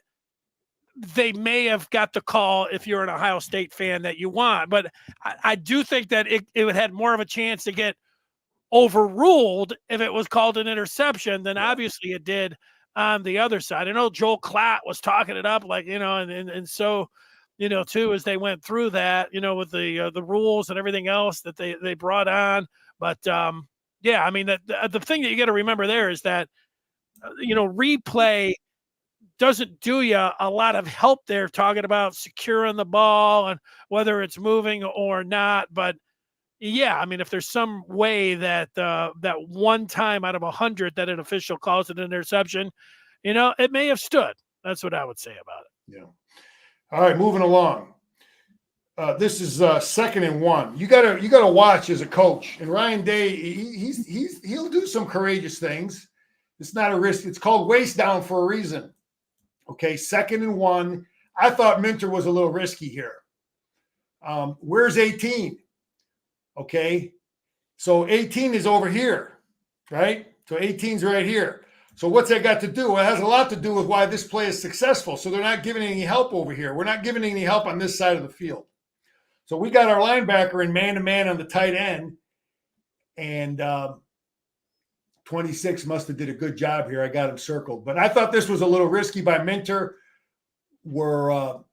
they may have got the call, if you're an Ohio State fan, that you want. But I do think that it would have more of a chance to get overruled if it was called an interception than obviously it did on the other side. I know Joel Klatt was talking it up and so – too, as they went through that, with the rules and everything else that they brought on. But, I mean, the thing that you got to remember there is that, replay doesn't do you a lot of help there talking about securing the ball and whether it's moving or not. But, I mean, if there's some way that that one time out of 100 that an official calls it an interception, it may have stood. That's what I would say about it. Yeah. All right, moving along. This is 2nd and 1. You gotta watch as a coach. And Ryan Day, he'll do some courageous things. It's not a risk. It's called waist down for a reason. Okay, 2nd and 1. I thought Minter was a little risky here. Where's 18? Okay, so 18 is over here, right? So 18's right here. So what's that got to do? Well, it has a lot to do with why this play is successful. So they're not giving any help over here. We're not giving any help on this side of the field. So we got our linebacker in man-to-man on the tight end. And 26 must have did a good job here. I got him circled. But I thought this was a little risky by Minter. Or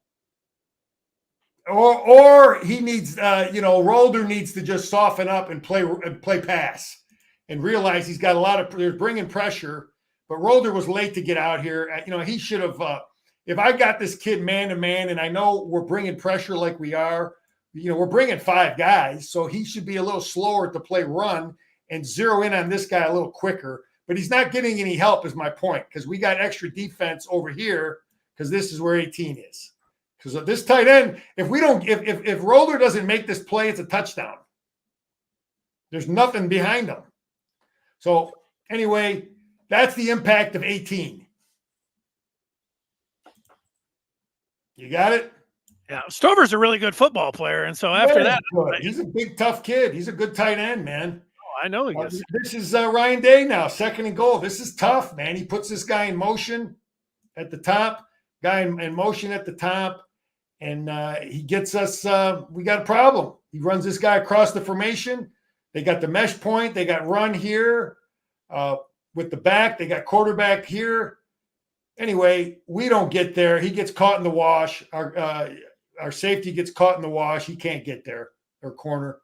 he needs, Rolder needs to just soften up and play pass and realize he's got they're bringing pressure. But Rolder was late to get out here. He should have, if I got this kid man-to-man, and I know we're bringing pressure like we are, we're bringing 5 guys, so he should be a little slower to play run and zero in on this guy a little quicker. But he's not getting any help is my point, because we got extra defense over here because this is where 18 is. Because of this tight end, if Rolder doesn't make this play, it's a touchdown. There's nothing behind him. So anyway, that's the impact of 18. You got it? Yeah, Stover's a really good football player, and so after that, he's a big, tough kid. He's a good tight end, man. I know he is. This is Ryan Day now, 2nd and goal. This is tough, man. He puts this guy in motion at the top, guy in motion at the top, and he gets us. We got a problem. He runs this guy across the formation. They got the mesh point. They got run here with the back. They got quarterback here. Anyway, we don't get there. He gets caught in the wash. Our safety gets caught in the wash. He can't get there, or corner.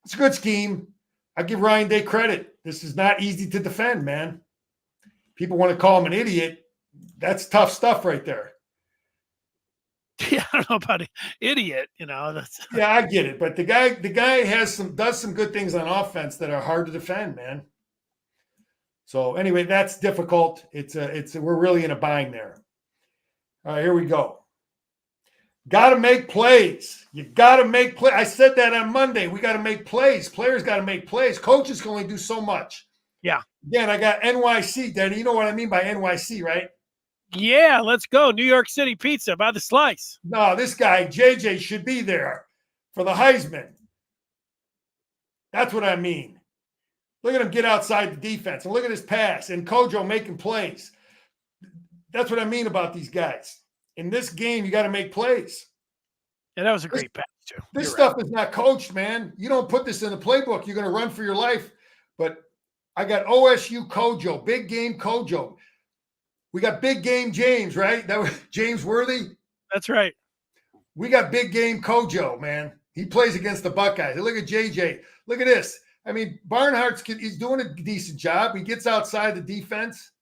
It's a good scheme. I give Ryan Day credit. This is not easy to defend, man. People want to call him an idiot. That's tough stuff right there. Yeah, I don't know about an idiot, That's Yeah, I get it. But the guy does some good things on offense that are hard to defend, man. So anyway, that's difficult. We're really in a bind there. All right, here we go. Got to make plays. You got to make plays. I said that on Monday. We got to make plays. Players got to make plays. Coaches can only do so much. Yeah. Again, I got NYC, Danny. You know what I mean by NYC, right? Yeah, let's go. New York City pizza by the slice. No, this guy, JJ, should be there for the Heisman. That's what I mean. Look at him get outside the defense. And look at his pass. And Kojo making plays. That's what I mean about these guys. In this game, you got to make plays. Yeah, that was a great pass, too. This stuff is not coached, man. You don't put this in the playbook. You're going to run for your life. But I got OSU Kojo, big game Kojo. We got big game James, right? That was James Worthy. That's right. We got big game Kojo, man. He plays against the Buckeyes. Look at JJ. Look at this. I mean, Barnhart's he's doing a decent job. He gets outside the defense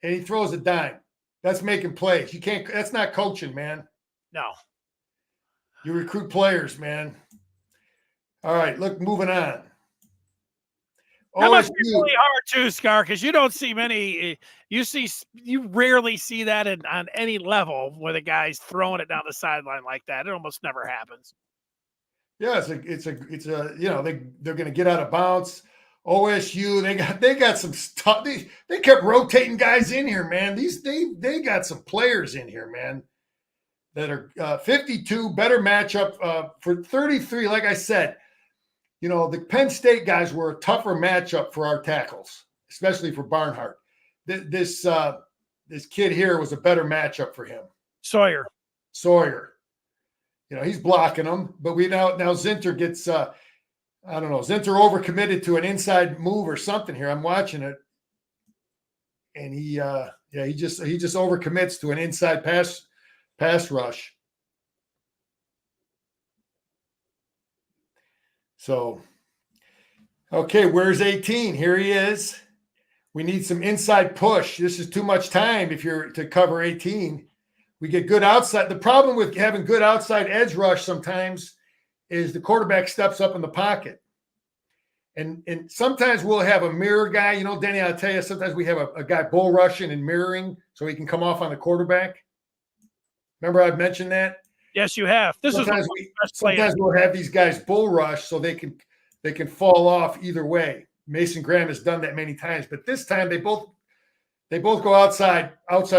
and he throws a dime. That's making plays. You can't. That's not coaching, man. No. You recruit players, man. All right, look, moving on. That must be really hard too, Scar, because you don't see many. You rarely see that on any level where the guy's throwing it down the sideline like that. It almost never happens. Yeah, it's a they're going to get out of bounds. OSU, they got some stuff. They kept rotating guys in here, man. They got some players in here, man, that are 52 better matchup for 33. Like I said, the Penn State guys were a tougher matchup for our tackles, especially for Barnhart. This kid here was a better matchup for him. Sawyer. He's blocking them, but now Zinter gets I don't know. Zinter overcommitted to an inside move or something here. I'm watching it, and he just overcommits to an inside pass rush. So, okay, where's 18? Here he is. We need some inside push. This is too much time if you're to cover 18. We get good outside. The problem with having good outside edge rush sometimes is the quarterback steps up in the pocket. And sometimes we'll have a mirror guy. Denny, I'll tell you, sometimes we have a guy bull rushing and mirroring so he can come off on the quarterback. Remember I've mentioned that? Yes, you have. Sometimes we'll have these guys bull rush so they can fall off either way. Mason Graham has done that many times, but this time they both go outside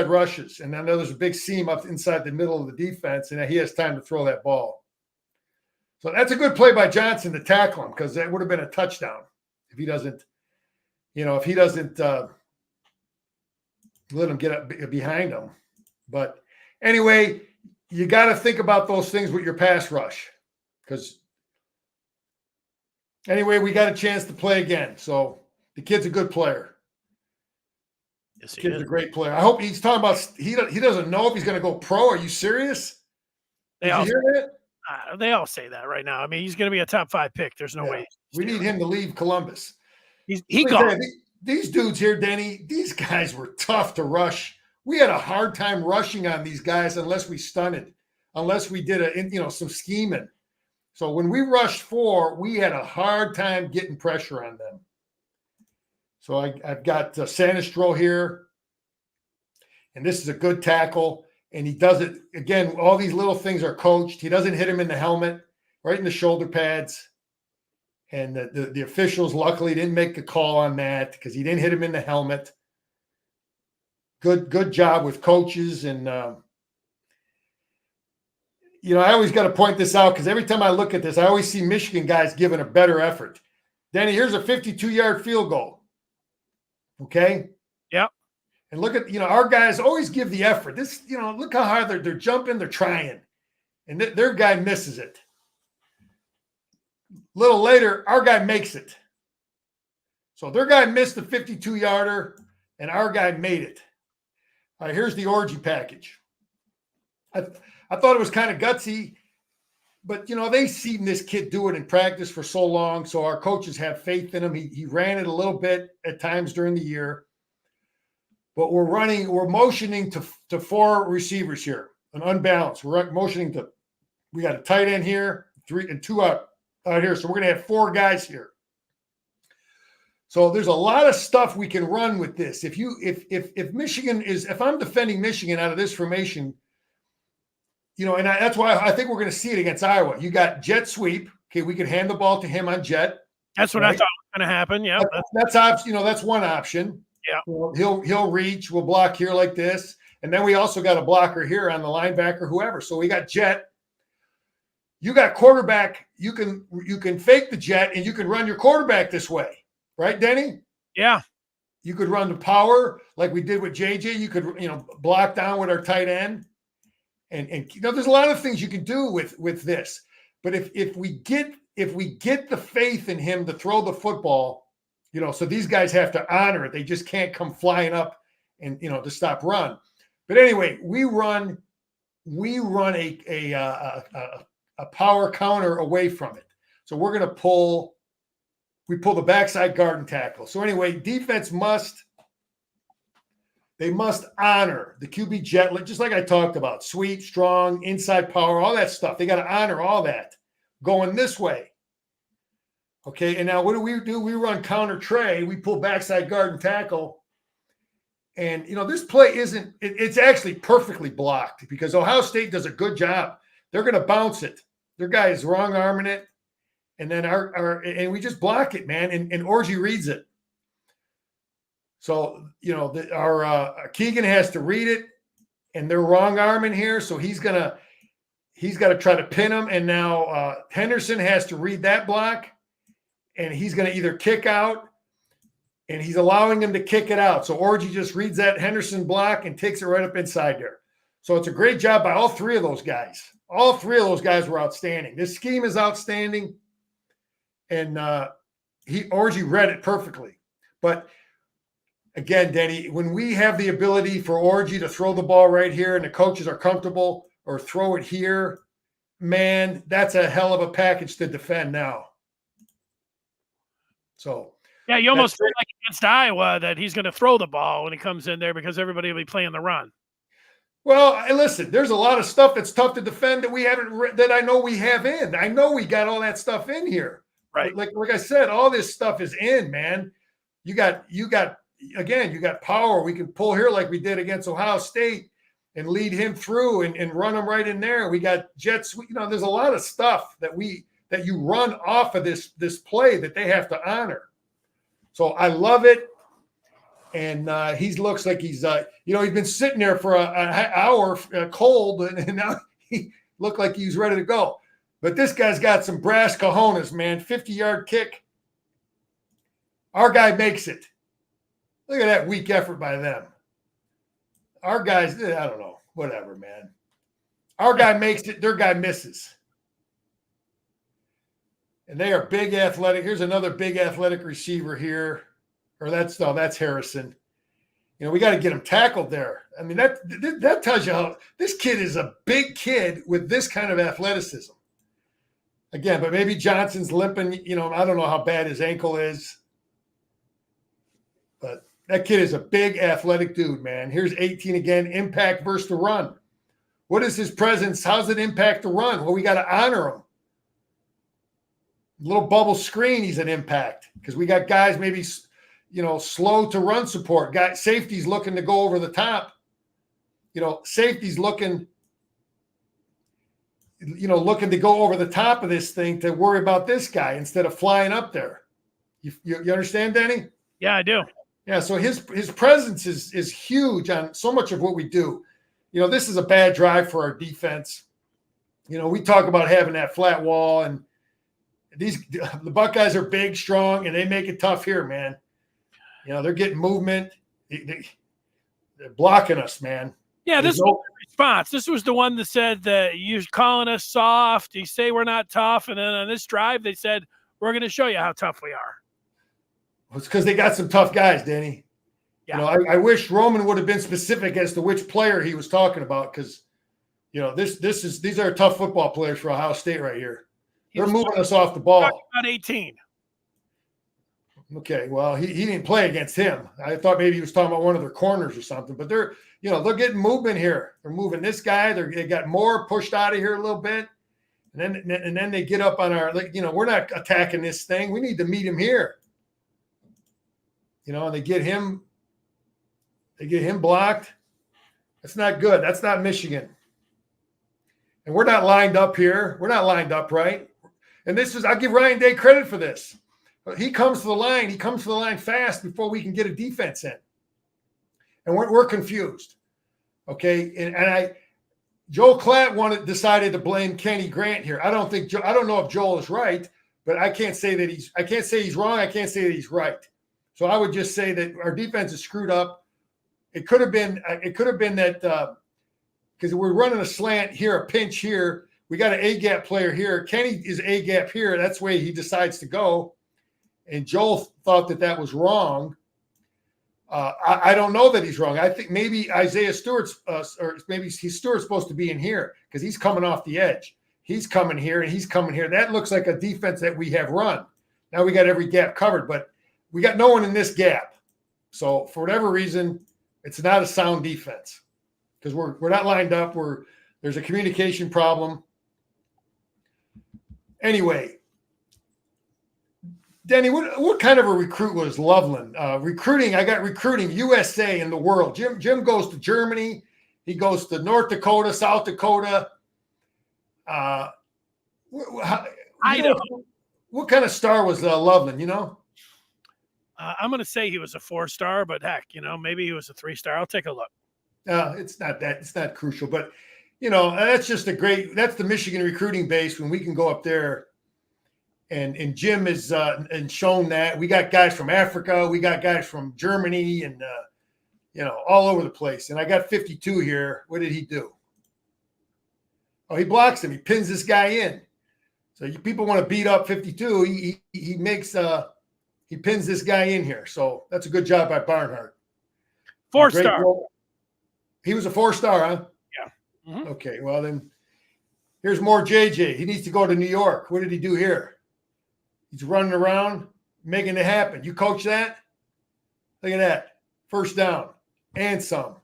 rushes, and I know there's a big seam up inside the middle of the defense, and he has time to throw that ball. So that's a good play by Johnson to tackle him, because that would have been a touchdown if he doesn't let him get up behind him. But anyway, you got to think about those things with your pass rush, because anyway, we got a chance to play again. So the kid's a good player. Yes, the kid's a great player. I hope he's talking about he doesn't know if he's going to go pro. Are you serious? Did you hear that? They all say that right now. I mean, he's going to be a top 5 pick. There's no way. We need him to leave Columbus. He gone. These dudes here, Denny, these guys were tough to rush. We had a hard time rushing on these guys unless we stunted, unless we did some scheming. So when we rushed 4, we had a hard time getting pressure on them. So I've got Sanistro here, and this is a good tackle. And he does it again. All these little things are coached. He doesn't hit him in the helmet, right in the shoulder pads. And the officials luckily didn't make a call on that because he didn't hit him in the helmet. Good job with coaches. And, I always got to point this out because every time I look at this, I always see Michigan guys giving a better effort. Danny, here's a 52-yard field goal. Okay? Yep. And look at, our guys always give the effort. This, look how hard they're jumping, they're trying. And their guy misses it. A little later, our guy makes it. So their guy missed the 52-yarder, and our guy made it. All right, here's the orgy package. I thought it was kind of gutsy, but, they've seen this kid do it in practice for so long, so our coaches have faith in him. He ran it a little bit at times during the year. But we're motioning to 4 receivers here, an unbalanced. We're motioning to, we got a tight end here, 3 and 2 out here. So we're going to have 4 guys here. So there's a lot of stuff we can run with this. If Michigan if I'm defending Michigan out of this formation, and that's why I think we're going to see it against Iowa. You got jet sweep. Okay, we can hand the ball to him on jet. That's what I thought was going to happen. Yeah, that's one option. Yeah, he'll reach. We'll block here like this, and then we also got a blocker here on the linebacker, whoever. So we got jet. You got quarterback. You can fake the jet, and you can run your quarterback this way, right, Denny? Yeah. You could run the power like we did with JJ. You could block down with our tight end, and there's a lot of things you can do with this. But if we get the faith in him to throw the football. So these guys have to honor it. They just can't come flying up and, to stop run. But anyway, we run a power counter away from it. So we're going to pull the backside guard and tackle. So anyway, defense must honor the QB jet, just like I talked about, sweep, strong, inside power, all that stuff. They got to honor all that going this way. Okay, and now what do? We run counter tray. We pull backside guard and tackle. And, this play it's actually perfectly blocked because Ohio State does a good job. They're going to bounce it. Their guy is wrong arming it. And then and we just block it, man. And Orgy reads it. So, our Keegan has to read it and they're wrong arming here. So he's got to try to pin him. And now Henderson has to read that block. And he's going to either kick out, and he's allowing him to kick it out. So Orgy just reads that Henderson block and takes it right up inside there. So it's a great job by all 3 of those guys. All 3 of those guys were outstanding. This scheme is outstanding, and Orgy read it perfectly. But again, Denny, when we have the ability for Orgy to throw the ball right here and the coaches are comfortable or throw it here, man, that's a hell of a package to defend now. So yeah, you almost feel like against Iowa that he's going to throw the ball when he comes in there because everybody will be playing the run. Well, listen, there's a lot of stuff that's tough to defend that we haven't that I know we have in. I know we got all that stuff in here. Right. Like I said, all this stuff is in, man. You got power. We can pull here like we did against Ohio State and lead him through and run him right in there. We got jets. There's a lot of stuff that you run off of this play that they have to honor. So I love it. And he looks like he's been sitting there for an hour cold, and now he looked like he's ready to go. But this guy's got some brass cojones, man. 50-yard kick. Our guy makes it. Look at that weak effort by them. Our guys, I don't know, whatever, man. Our guy makes it. Their guy misses. And they are big athletic. Here's another big athletic receiver here. Or that's Harrison. We got to get him tackled there. I mean, that tells you how this kid is a big kid with this kind of athleticism. Again, but maybe Johnson's limping. I don't know how bad his ankle is. But that kid is a big athletic dude, man. Here's 18 again, impact versus the run. What is his presence? How's it impact the run? Well, we got to honor him. Little bubble screen, he's an impact because we got guys maybe, slow to run support. Safety's looking to go over the top. Safety's looking to go over the top of this thing to worry about this guy instead of flying up there. You understand, Danny? Yeah, I do. Yeah, so his presence is huge on so much of what we do. This is a bad drive for our defense. We talk about having that flat wall, and the Buckeyes are big, strong, and they make it tough here, man. They're getting movement. They're blocking us, man. Yeah, this was the response. This was the one that said that you're calling us soft. You say we're not tough. And then on this drive, they said, we're going to show you how tough we are. It's because they got some tough guys, Danny. Yeah. You know, I wish Roman would have been specific as to which player he was talking about, because, you know, these are tough football players for Ohio State right here. They're moving us off the ball. About 18. Okay, well, he didn't play against him. I thought maybe he was talking about one of their corners or something. But they're getting movement here. They're moving this guy. They got more pushed out of here a little bit, and then they get up on our. We're not attacking this thing. We need to meet him here. And they get him. They get him blocked. That's not good. That's not Michigan. And we're not lined up here. We're not lined up right. And I'll give Ryan Day credit for this. He comes to the line. He comes to the line fast before we can get a defense in. And we're confused. Okay. Joel Klatt decided to blame Kenny Grant here. I don't know if Joel is right, but I can't say he's wrong. I can't say that he's right. So I would just say that our defense is screwed up. It could have been that because we're running a slant here, a pinch here. We got an A-gap player here. Kenny is A-gap here. That's the way he decides to go. And Joel thought that was wrong. I don't know that he's wrong. I think maybe Isaiah Stewart's or maybe Stewart's supposed to be in here because he's coming off the edge. He's coming here and he's coming here. That looks like a defense that we have run. Now we got every gap covered, but we got no one in this gap. So for whatever reason, it's not a sound defense because we're not lined up. There's a communication problem. Anyway, Denny, what kind of a recruit was Loveland? Recruiting, I got recruiting USA in the world. Jim goes to Germany. He goes to North Dakota, South Dakota. What kind of star was Loveland, I'm going to say he was a 4-star, but heck, maybe he was a 3-star. I'll take a look. It's not crucial, but that's just that's the Michigan recruiting base when we can go up there. And Jim is and shown that we got guys from Africa, we got guys from Germany, and all over the place. And I got 52 here. What did he do? Oh, he blocks him. He pins this guy in. So people want to beat up 52. He makes he pins this guy in here. So that's a good job by Barnhart. 4-star. He was a 4-star, huh? Yeah. Mm-hmm. Okay. Well then, here's more JJ. He needs to go to New York. What did he do here? He's running around, making it happen. You coach that? Look at that. First down and some.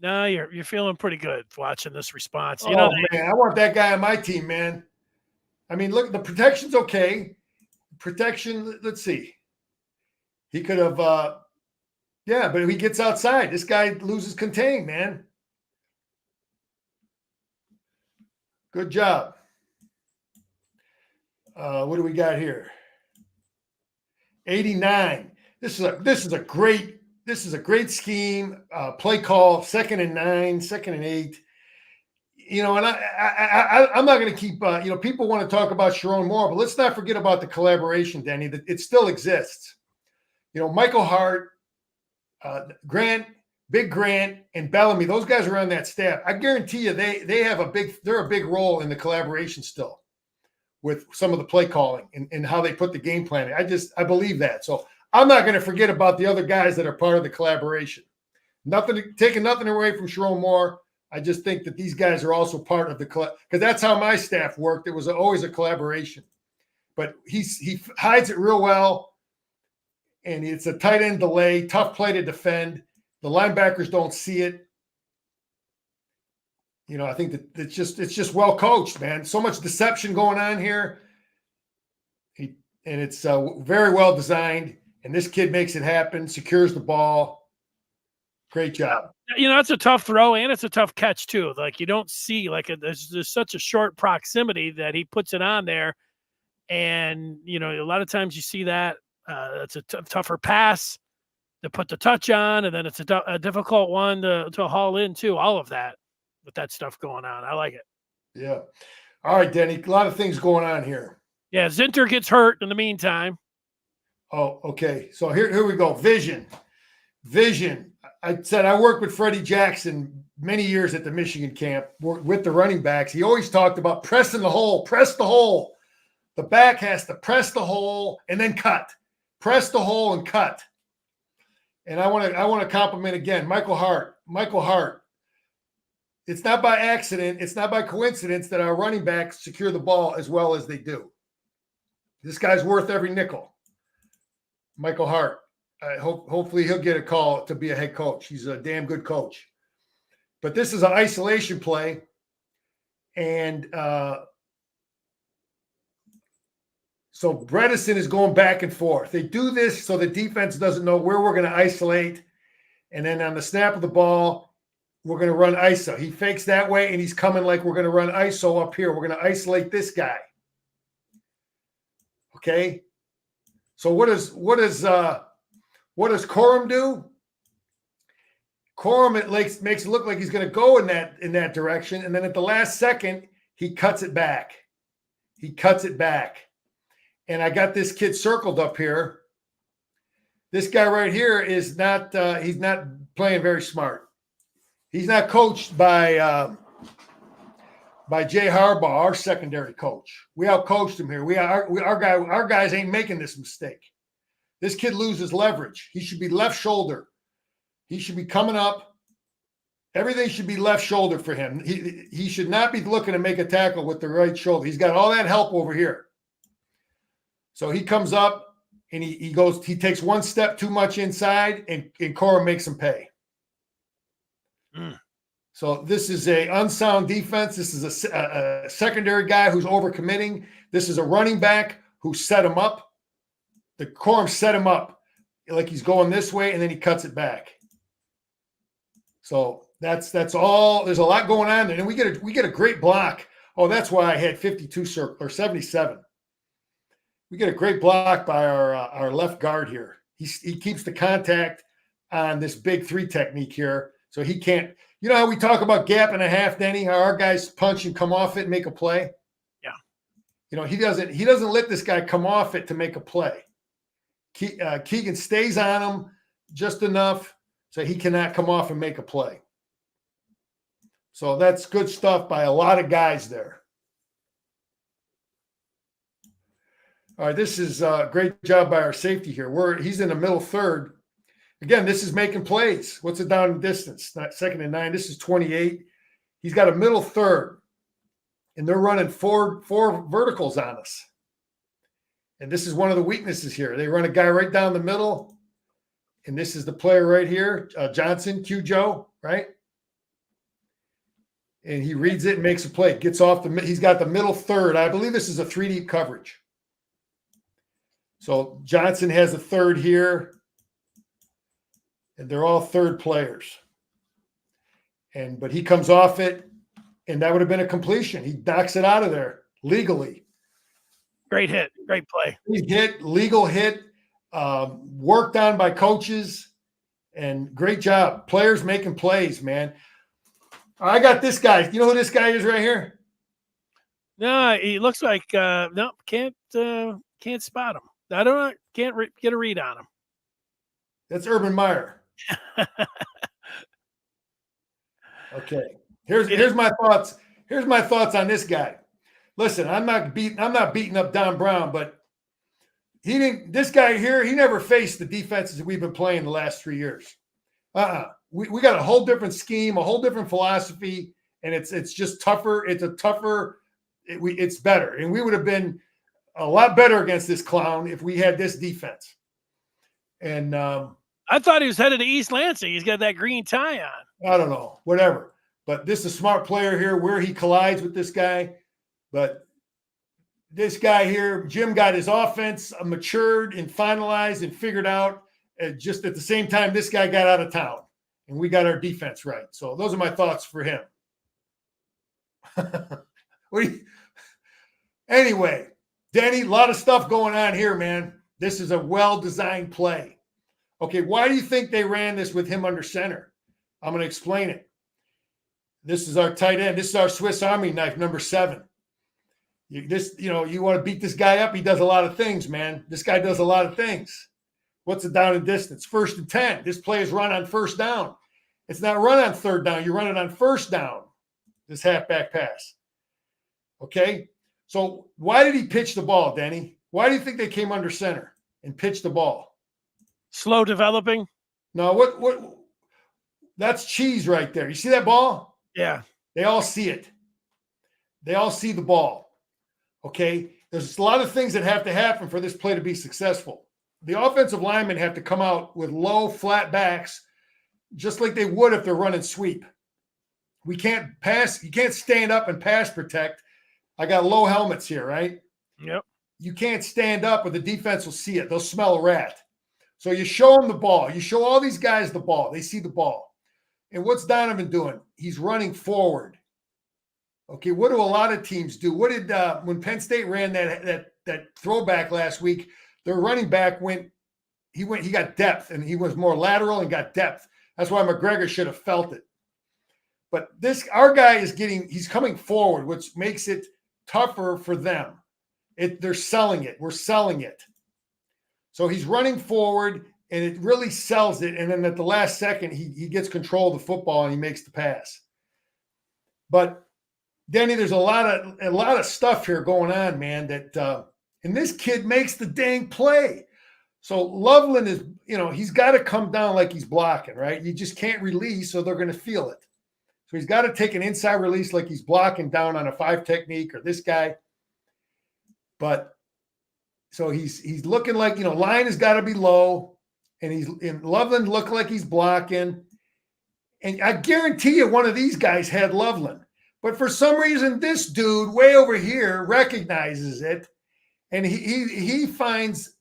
No, you're feeling pretty good watching this response. Man, I want that guy on my team, man. I mean, look, the protection's okay. Protection, let's see. He could have, but if he gets outside, this guy loses contain, man. Good job. What do we got here? 89. This is a great scheme. Play call, 2nd and 9, 2nd and 8. And I'm not going to keep. People want to talk about Sharon Moore, but let's not forget about the collaboration, Denny. That it still exists. Michael Hart, Grant, Big Grant, and Bellamy. Those guys are on that staff. I guarantee you, they're a big role in the collaboration still, with some of the play calling and how they put the game plan. I believe that. So I'm not going to forget about the other guys that are part of the collaboration. Taking nothing away from Sharon Moore. I just think that these guys are also part of the because that's how my staff worked. It was always a collaboration, but he hides it real well. And it's a tight end delay, tough play to defend. The linebackers don't see it. I think that it's just well coached, man. So much deception going on here. And it's very well designed. And this kid makes it happen, secures the ball. Great job. It's a tough throw and it's a tough catch too. Like you don't see there's such a short proximity that he puts it on there. And, a lot of times you see that it's a tougher pass to put the touch on. And then it's a difficult one to haul in too. All of that. With that stuff going on. I like it. Yeah. All right, Denny. A lot of things going on here. Yeah, Zinter gets hurt in the meantime. Oh, okay. So here we go. Vision. I said I worked with Freddie Jackson many years at the Michigan camp with the running backs. He always talked about pressing the hole, press the hole. The back has to press the hole and then cut. Press the hole and cut. And I want to compliment again Michael Hart. Michael Hart. It's not by accident, it's not by coincidence that our running backs secure the ball as well as they do. This guy's worth every nickel. Michael Hart. Hopefully he'll get a call to be a head coach. He's a damn good coach. But this is an isolation play. And so Bredesen is going back and forth. They do this so the defense doesn't know where we're going to isolate. And then on the snap of the ball, we're going to run ISO. He fakes that way, and he's coming like we're going to run ISO up here. We're going to isolate this guy. Okay? So what does Corum do? Corum makes it look like he's going to go in that direction, and then at the last second, he cuts it back. He cuts it back. And I got this kid circled up here. This guy right here is not he's not playing very smart. He's not coached by Jay Harbaugh, our secondary coach. We outcoached him here. Our guys ain't making this mistake. This kid loses leverage. He should be left shoulder. He should be coming up. Everything should be left shoulder for him. He should not be looking to make a tackle with the right shoulder. He's got all that help over here. So he comes up and he takes one step too much inside, and Corum makes him pay. So this is a unsound defense. This is a secondary guy who's overcommitting. This is a running back who set him up. The Corum set him up like he's going this way, and then he cuts it back. So that's all. There's a lot going on there, and we get a great block. Oh, that's why I had 52 or 77. We get a great block by our left guard here. He keeps the contact on this big three technique here. So he can't, you know how we talk about gap and a half, Denny, how our guys punch and come off it and make a play? Yeah. You know, he doesn't let this guy come off it to make a play. Keegan stays on him just enough so he cannot come off and make a play. So that's good stuff by a lot of guys there. All right, this is a great job by our safety here. He's in the middle third. Again, this is making plays. What's it down in distance? Not 2nd and 9. This is 28. He's got a middle third, and they're running four verticals on us. And this is one of the weaknesses here. They run a guy right down the middle, and this is the player right here, Johnson, Q Joe, right? And he reads it and makes a play. Gets off he's got the middle third. I believe this is a 3-deep coverage. So Johnson has a third here. And they're all third players. But he comes off it, and that would have been a completion. He knocks it out of there legally. Great hit. Great play. Legal hit, worked on by coaches, and great job. Players making plays, man. I got this guy. You know who this guy is right here? No, he looks like no, can't spot him. I don't know. Can't get a read on him. That's Urban Meyer. Okay. Here's my thoughts. Here's my thoughts on this guy. Listen, I'm not beating up Don Brown, but this guy here, he never faced the defenses that we've been playing the last 3 years. We got a whole different scheme, a whole different philosophy, and it's just tougher. It's better. And we would have been a lot better against this clown if we had this defense. And I thought he was headed to East Lansing. He's got that green tie on. I don't know, whatever. But this is a smart player here where he collides with this guy. But this guy here, Jim got his offense matured and finalized and figured out just at the same time this guy got out of town. And we got our defense right. So those are my thoughts for him. Anyway, Denny, a lot of stuff going on here, man. This is a well-designed play. Okay, why do you think they ran this with him under center? I'm going to explain it. This is our tight end. This is our Swiss Army knife, number 7. You want to beat this guy up, he does a lot of things, man. This guy does a lot of things. What's the down and distance? 1st and 10. This play is run on 1st down. It's not run on 3rd down. You run it on 1st down, this halfback pass. Okay? So why did he pitch the ball, Denny? Why do you think they came under center and pitched the ball? Slow developing? No, what that's cheese right there. You see that ball? Yeah. They all see it. They all see the ball. Okay? There's a lot of things that have to happen for this play to be successful. The offensive linemen have to come out with low, flat backs, just like they would if they're running sweep. We can't pass. You can't stand up and pass protect. I got low helmets here, right? Yep. You can't stand up or the defense will see it. They'll smell a rat. So you show them the ball. You show all these guys the ball. They see the ball. And what's Donovan doing? He's running forward. Okay, what do a lot of teams do? What did when Penn State ran that throwback last week, their running back he got depth, and he was more lateral and got depth. That's why McGregor should have felt it. But our guy he's coming forward, which makes it tougher for them. They're selling it. We're selling it. So he's running forward, and it really sells it. And then at the last second, he gets control of the football and he makes the pass. But Denny, there's a lot of stuff here going on, man. And this kid makes the dang play. So Loveland is, he's got to come down like he's blocking, right? You just can't release, so they're going to feel it. So he's got to take an inside release like he's blocking down on a 5 technique or this guy. But so he's looking like, line has got to be low, and Loveland looking like he's blocking. And I guarantee you one of these guys had Loveland. But for some reason, this dude way over here recognizes it, and he finds,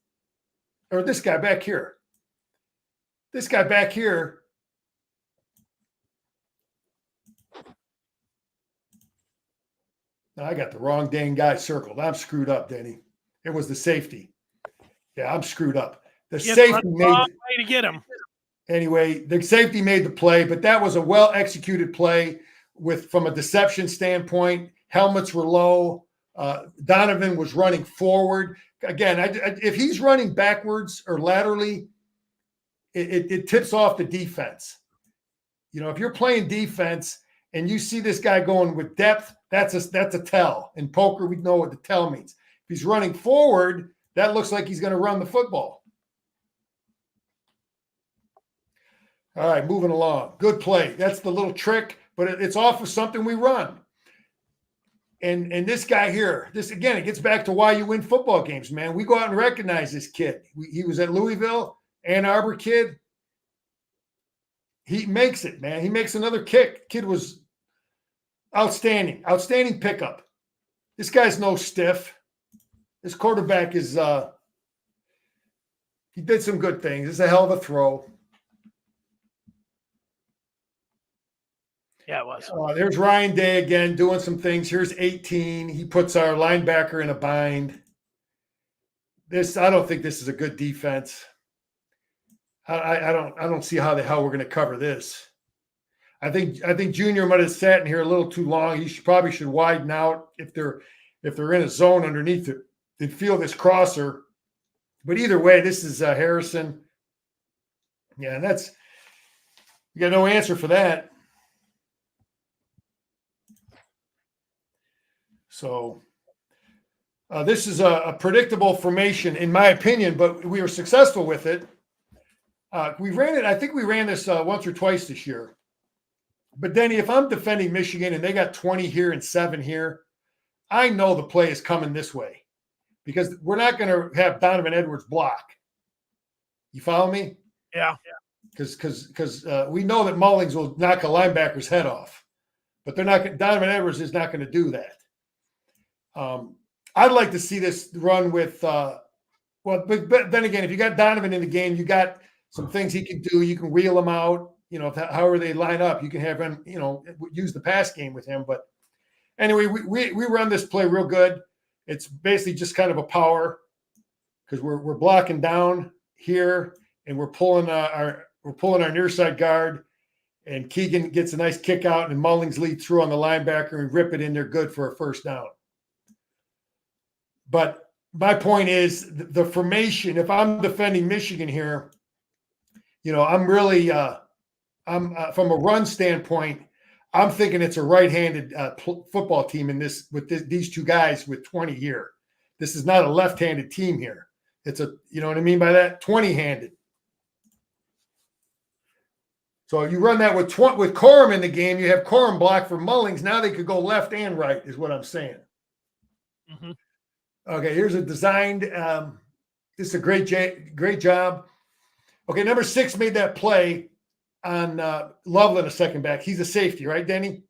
or this guy back here. This guy back here. No, I got the wrong dang guy circled. I'm screwed up, Denny. It was the safety. Yeah, I'm screwed up. The safety made way to get him. Anyway, the safety made the play, but that was a well-executed play from a deception standpoint. Helmets were low. Donovan was running forward. Again, if he's running backwards or laterally, it tips off the defense. If you're playing defense and you see this guy going with depth, that's a tell. In poker, we know what the tell means. If he's running forward, that looks like he's going to run the football. All right, moving along. Good play. That's the little trick, but it's off of something we run. And this guy here, it gets back to why you win football games, man. We go out and recognize this kid. He was at Louisville, Ann Arbor kid. He makes it, man. He makes another kick. Kid was outstanding. Outstanding pickup. This guy's no stiff. This quarterback is he did some good things. It's a hell of a throw. Yeah, it was. There's Ryan Day again doing some things. Here's 18. He puts our linebacker in a bind. I don't think this is a good defense. I don't see how the hell we're going to cover this. I think Junior might have sat in here a little too long. He probably should widen out if they're in a zone underneath it. They'd feel this crosser. But either way, this is Harrison. Yeah, and you got no answer for that. So this is a predictable formation, in my opinion, but we were successful with it. We ran it. I think we ran this once or twice this year. But Denny, if I'm defending Michigan and they got 20 here and 7 here, I know the play is coming this way because we're not going to have Donovan Edwards block. You follow me? Yeah. Because we know that Mullings will knock a linebacker's head off, but they're not. Donovan Edwards is not going to do that. I'd like to see this run with. But then again, if you got Donovan in the game, you got some things he can do. You can wheel him out. However they line up, you can have him. Use the pass game with him. But anyway, we run this play real good. It's basically just kind of a power because we're blocking down here and we're pulling our near side guard, and Keegan gets a nice kick out, and Mullings lead through on the linebacker and rip it in there good for a first down. But my point is the formation. If I'm defending Michigan here, I'm really I'm from a run standpoint. I'm thinking it's a right-handed football team in this with these two guys with 20 here. This is not a left-handed team here. It's you know what I mean by that? 20-handed. So you run that with Corum in the game. You have Corum block for Mullings. Now they could go left and right, is what I'm saying. Mm-hmm. Okay, here's a designed. This is a great job. Okay, number 6 made that play on Loveland, a second back. He's a safety, right, Denny?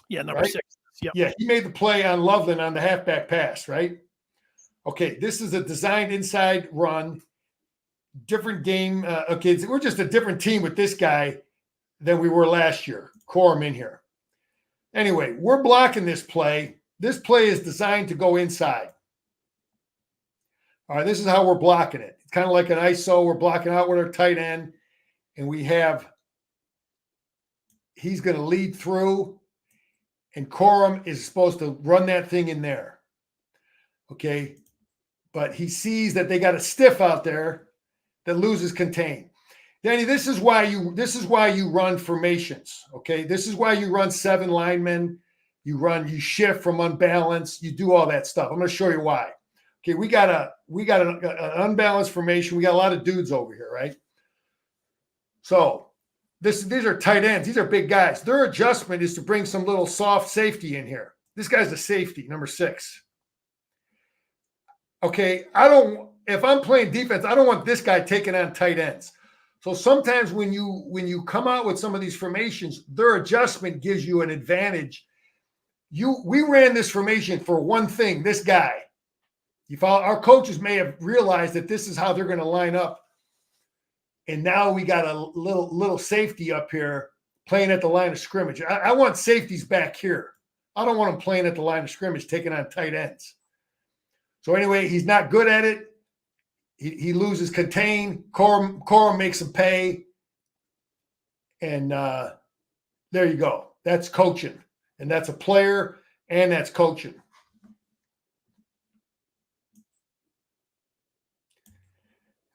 Yeah, number 6. Yep. Yeah, he made the play on Loveland on the halfback pass, right? Okay, this is a designed inside run. Different game. Okay, we're just a different team with this guy than we were last year. Corum in here. Anyway, we're blocking this play. This play is designed to go inside. All right, this is how we're blocking it. It's kind of like an ISO. We're blocking out with our tight end, and he's going to lead through, and Corum is supposed to run that thing in there. Okay, but he sees that they got a stiff out there that loses contain. Danny, this is why you run formations. Okay, this is why you run 7 linemen. You shift from unbalanced. You do all that stuff. I'm going to show you why. Okay, we got an unbalanced formation. We got a lot of dudes over here, right? So these are tight ends. These are big guys. Their adjustment is to bring some little soft safety in here. This guy's a safety, number 6. Okay, if I'm playing defense, I don't want this guy taking on tight ends. So sometimes when you come out with some of these formations, their adjustment gives you an advantage. We ran this formation for one thing, this guy. Our coaches may have realized that this is how they're going to line up. And now we got a little safety up here playing at the line of scrimmage. I want safeties back here. I don't want them playing at the line of scrimmage, taking on tight ends. So anyway, he's not good at it. He loses contain. Corum makes him pay. And there you go. That's coaching. And that's a player, and that's coaching.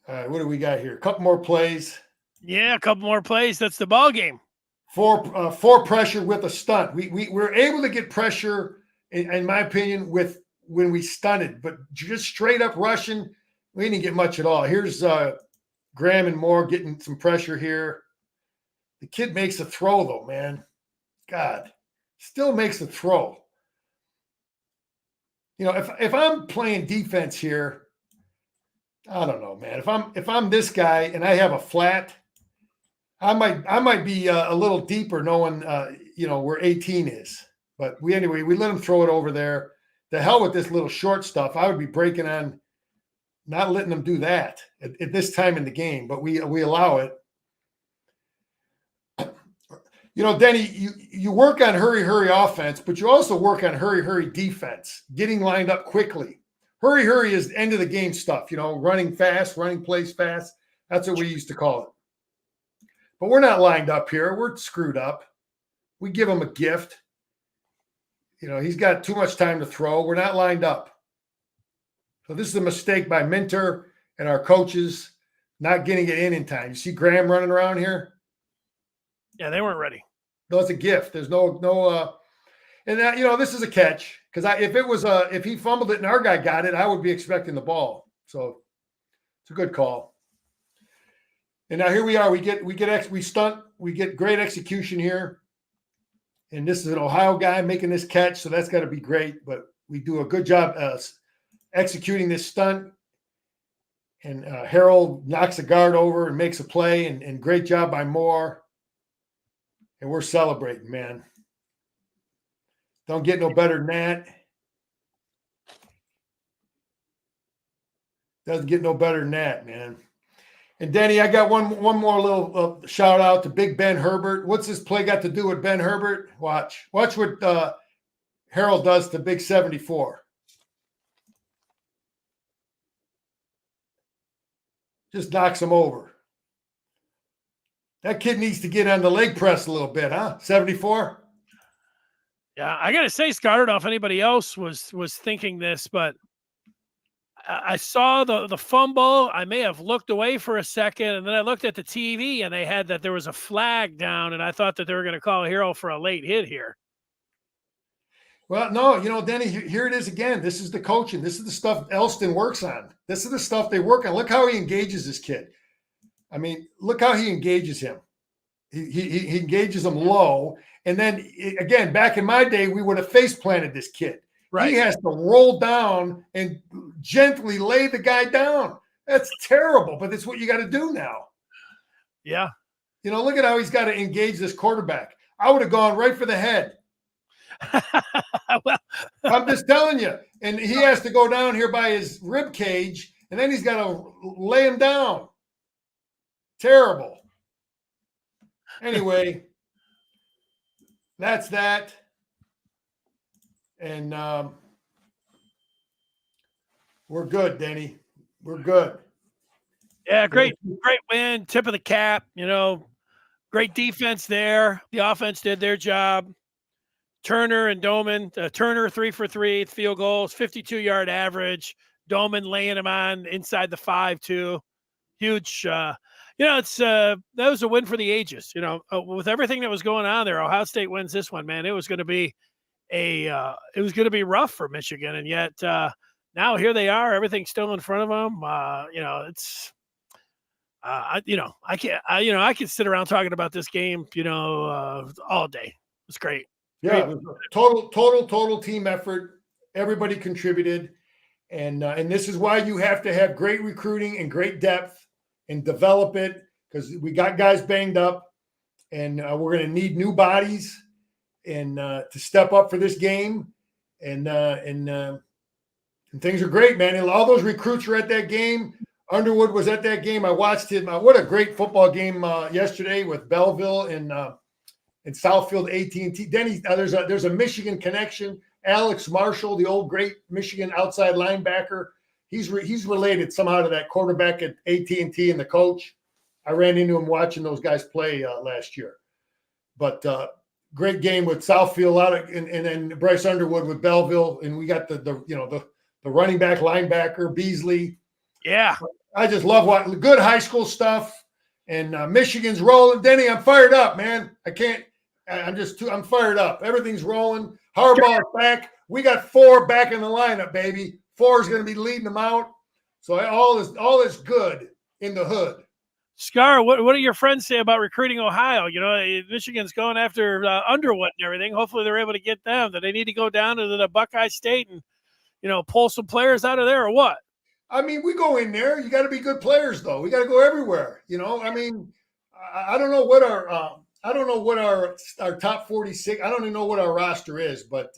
All right, what do we got here? A couple more plays. Yeah, a couple more plays. That's the ball game. Four pressure with a stunt. We're able to get pressure, in my opinion, when we stunted, but just straight up rushing, we didn't get much at all. Here's Graham and Moore getting some pressure here. The kid makes a throw, though, man. God, still makes a throw. If I'm playing defense here, I don't know, man. If I'm this guy and I have a flat, I might be a little deeper knowing where 18 is. But we let him throw it over there. The hell with this little short stuff. I would be breaking on not letting them do that at this time in the game, but we allow it. Denny, you work on hurry offense, but you also work on hurry defense, getting lined up quickly. Hurry is end of the game stuff, running fast, running plays fast. That's what we used to call it. But we're not lined up here. We're screwed up. We give him a gift. He's got too much time to throw. We're not lined up. So this is a mistake by Minter and our coaches not getting it in time. You see Graham running around here? Yeah, they weren't ready. No, it's a gift. There's no and that, this is a catch, because if he fumbled it and our guy got it, I would be expecting the ball. So it's a good call. And now here we are. We stunt. We get great execution here. And this is an Ohio guy making this catch, so that's got to be great. But we do a good job executing this stunt. And Harold knocks a guard over and makes a play, and great job by Moore. And we're celebrating, man. Don't get no better than that. Doesn't get no better than that, man. And Denny, I got one more little shout out to Big Ben Herbert. What's this play got to do with Ben Herbert? Watch what Harold does to Big 74. Just knocks him over. That kid needs to get on the leg press a little bit, huh? 74. Yeah, I gotta say, Scott, I don't know if anybody else was thinking this, but I saw the fumble. I may have looked away for a second, and then I looked at the TV, and they had that there was a flag down, and I thought that they were going to call a hero for a late hit here. Well, no, Denny, here it is again. This is the coaching. This is the stuff Elston works on. This is the stuff they work on. Look how he engages this kid. I mean, look how he engages him. He engages him low. And then, again, back in my day, we would have face planted this kid. Right. He has to roll down and gently lay the guy down. That's terrible, but that's what you got to do now. Yeah. Look at how he's got to engage this quarterback. I would have gone right for the head. Well, I'm just telling you. And he has to go down here by his rib cage, and then he's got to lay him down. Terrible. Anyway, that's that. And we're good, Denny. We're good. Yeah, great win. Tip of the cap. Great defense there. The offense did their job. Turner and Doman. Turner 3 for 3 field goals, 52-yard average. Doman laying him on inside the 5-2. Huge. It's that was a win for the ages. With everything that was going on there, Ohio State wins this one, man. It was going to be rough for Michigan, and yet now here they are. Everything's still in front of them. I could sit around talking about this game, all day. It's great. Yeah, it was a total team effort. Everybody contributed, and this is why you have to have great recruiting and great depth and develop it, because we got guys banged up, and we're going to need new bodies and to step up for this game, and things are great, man. And all those recruits are at that game. Underwood was at that game. I watched him. What a great football game yesterday with Belleville and Southfield AT&T. Denny, there's a Michigan connection. Alex Marshall, the old great Michigan outside linebacker, he's related somehow to that quarterback at AT&T and the coach. I ran into him watching those guys play last year. But great game with Southfield, and then Bryce Underwood with Belleville, and we got the running back linebacker Beasley. Yeah, I just love watching good high school stuff. And Michigan's rolling. Denny, I'm fired up, man. I'm fired up. Everything's rolling. Harbaugh's back. We got 4 back in the lineup, baby. 4 is going to be leading them out. So all is good in the hood. Scar, what do your friends say about recruiting Ohio? Michigan's going after Underwood and everything. Hopefully they're able to get them. Do they need to go down to the Buckeye State and, pull some players out of there, or what? I mean, we go in there. You got to be good players, though. We got to go everywhere. I mean, I don't know what our top 46. I don't even know what our roster is, but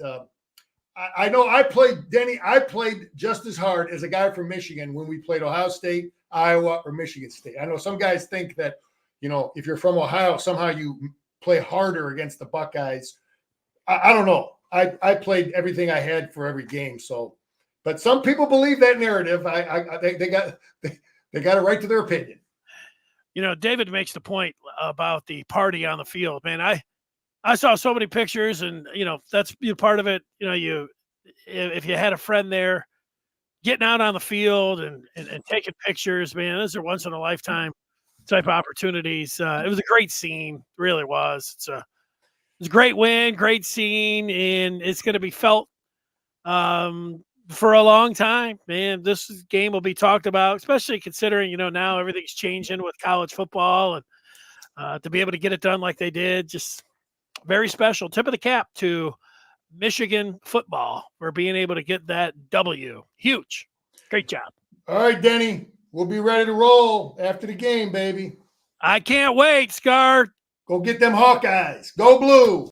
I know I played just as hard as a guy from Michigan when we played Ohio State, Iowa, or Michigan State. I know some guys think that if you're from Ohio, somehow you play harder against the Buckeyes. I don't know. I played everything I had for every game, so. But some people believe that narrative. They got a right to their opinion. David makes the point about the party on the field. Man, I saw so many pictures, and that's part of it. If you had a friend there, getting out on the field and taking pictures, man, those are once in a lifetime type of opportunities. It was a great scene, really was. It's a great win, great scene, and it's going to be felt for a long time, man. This game will be talked about, especially considering, now everything's changing with college football, and to be able to get it done like they did, just very special. Tip of the cap to Michigan football for being able to get that W. Huge. Great job. All right, Denny, we'll be ready to roll after the game, baby. I can't wait, Scar. Go get them Hawkeyes. Go Blue.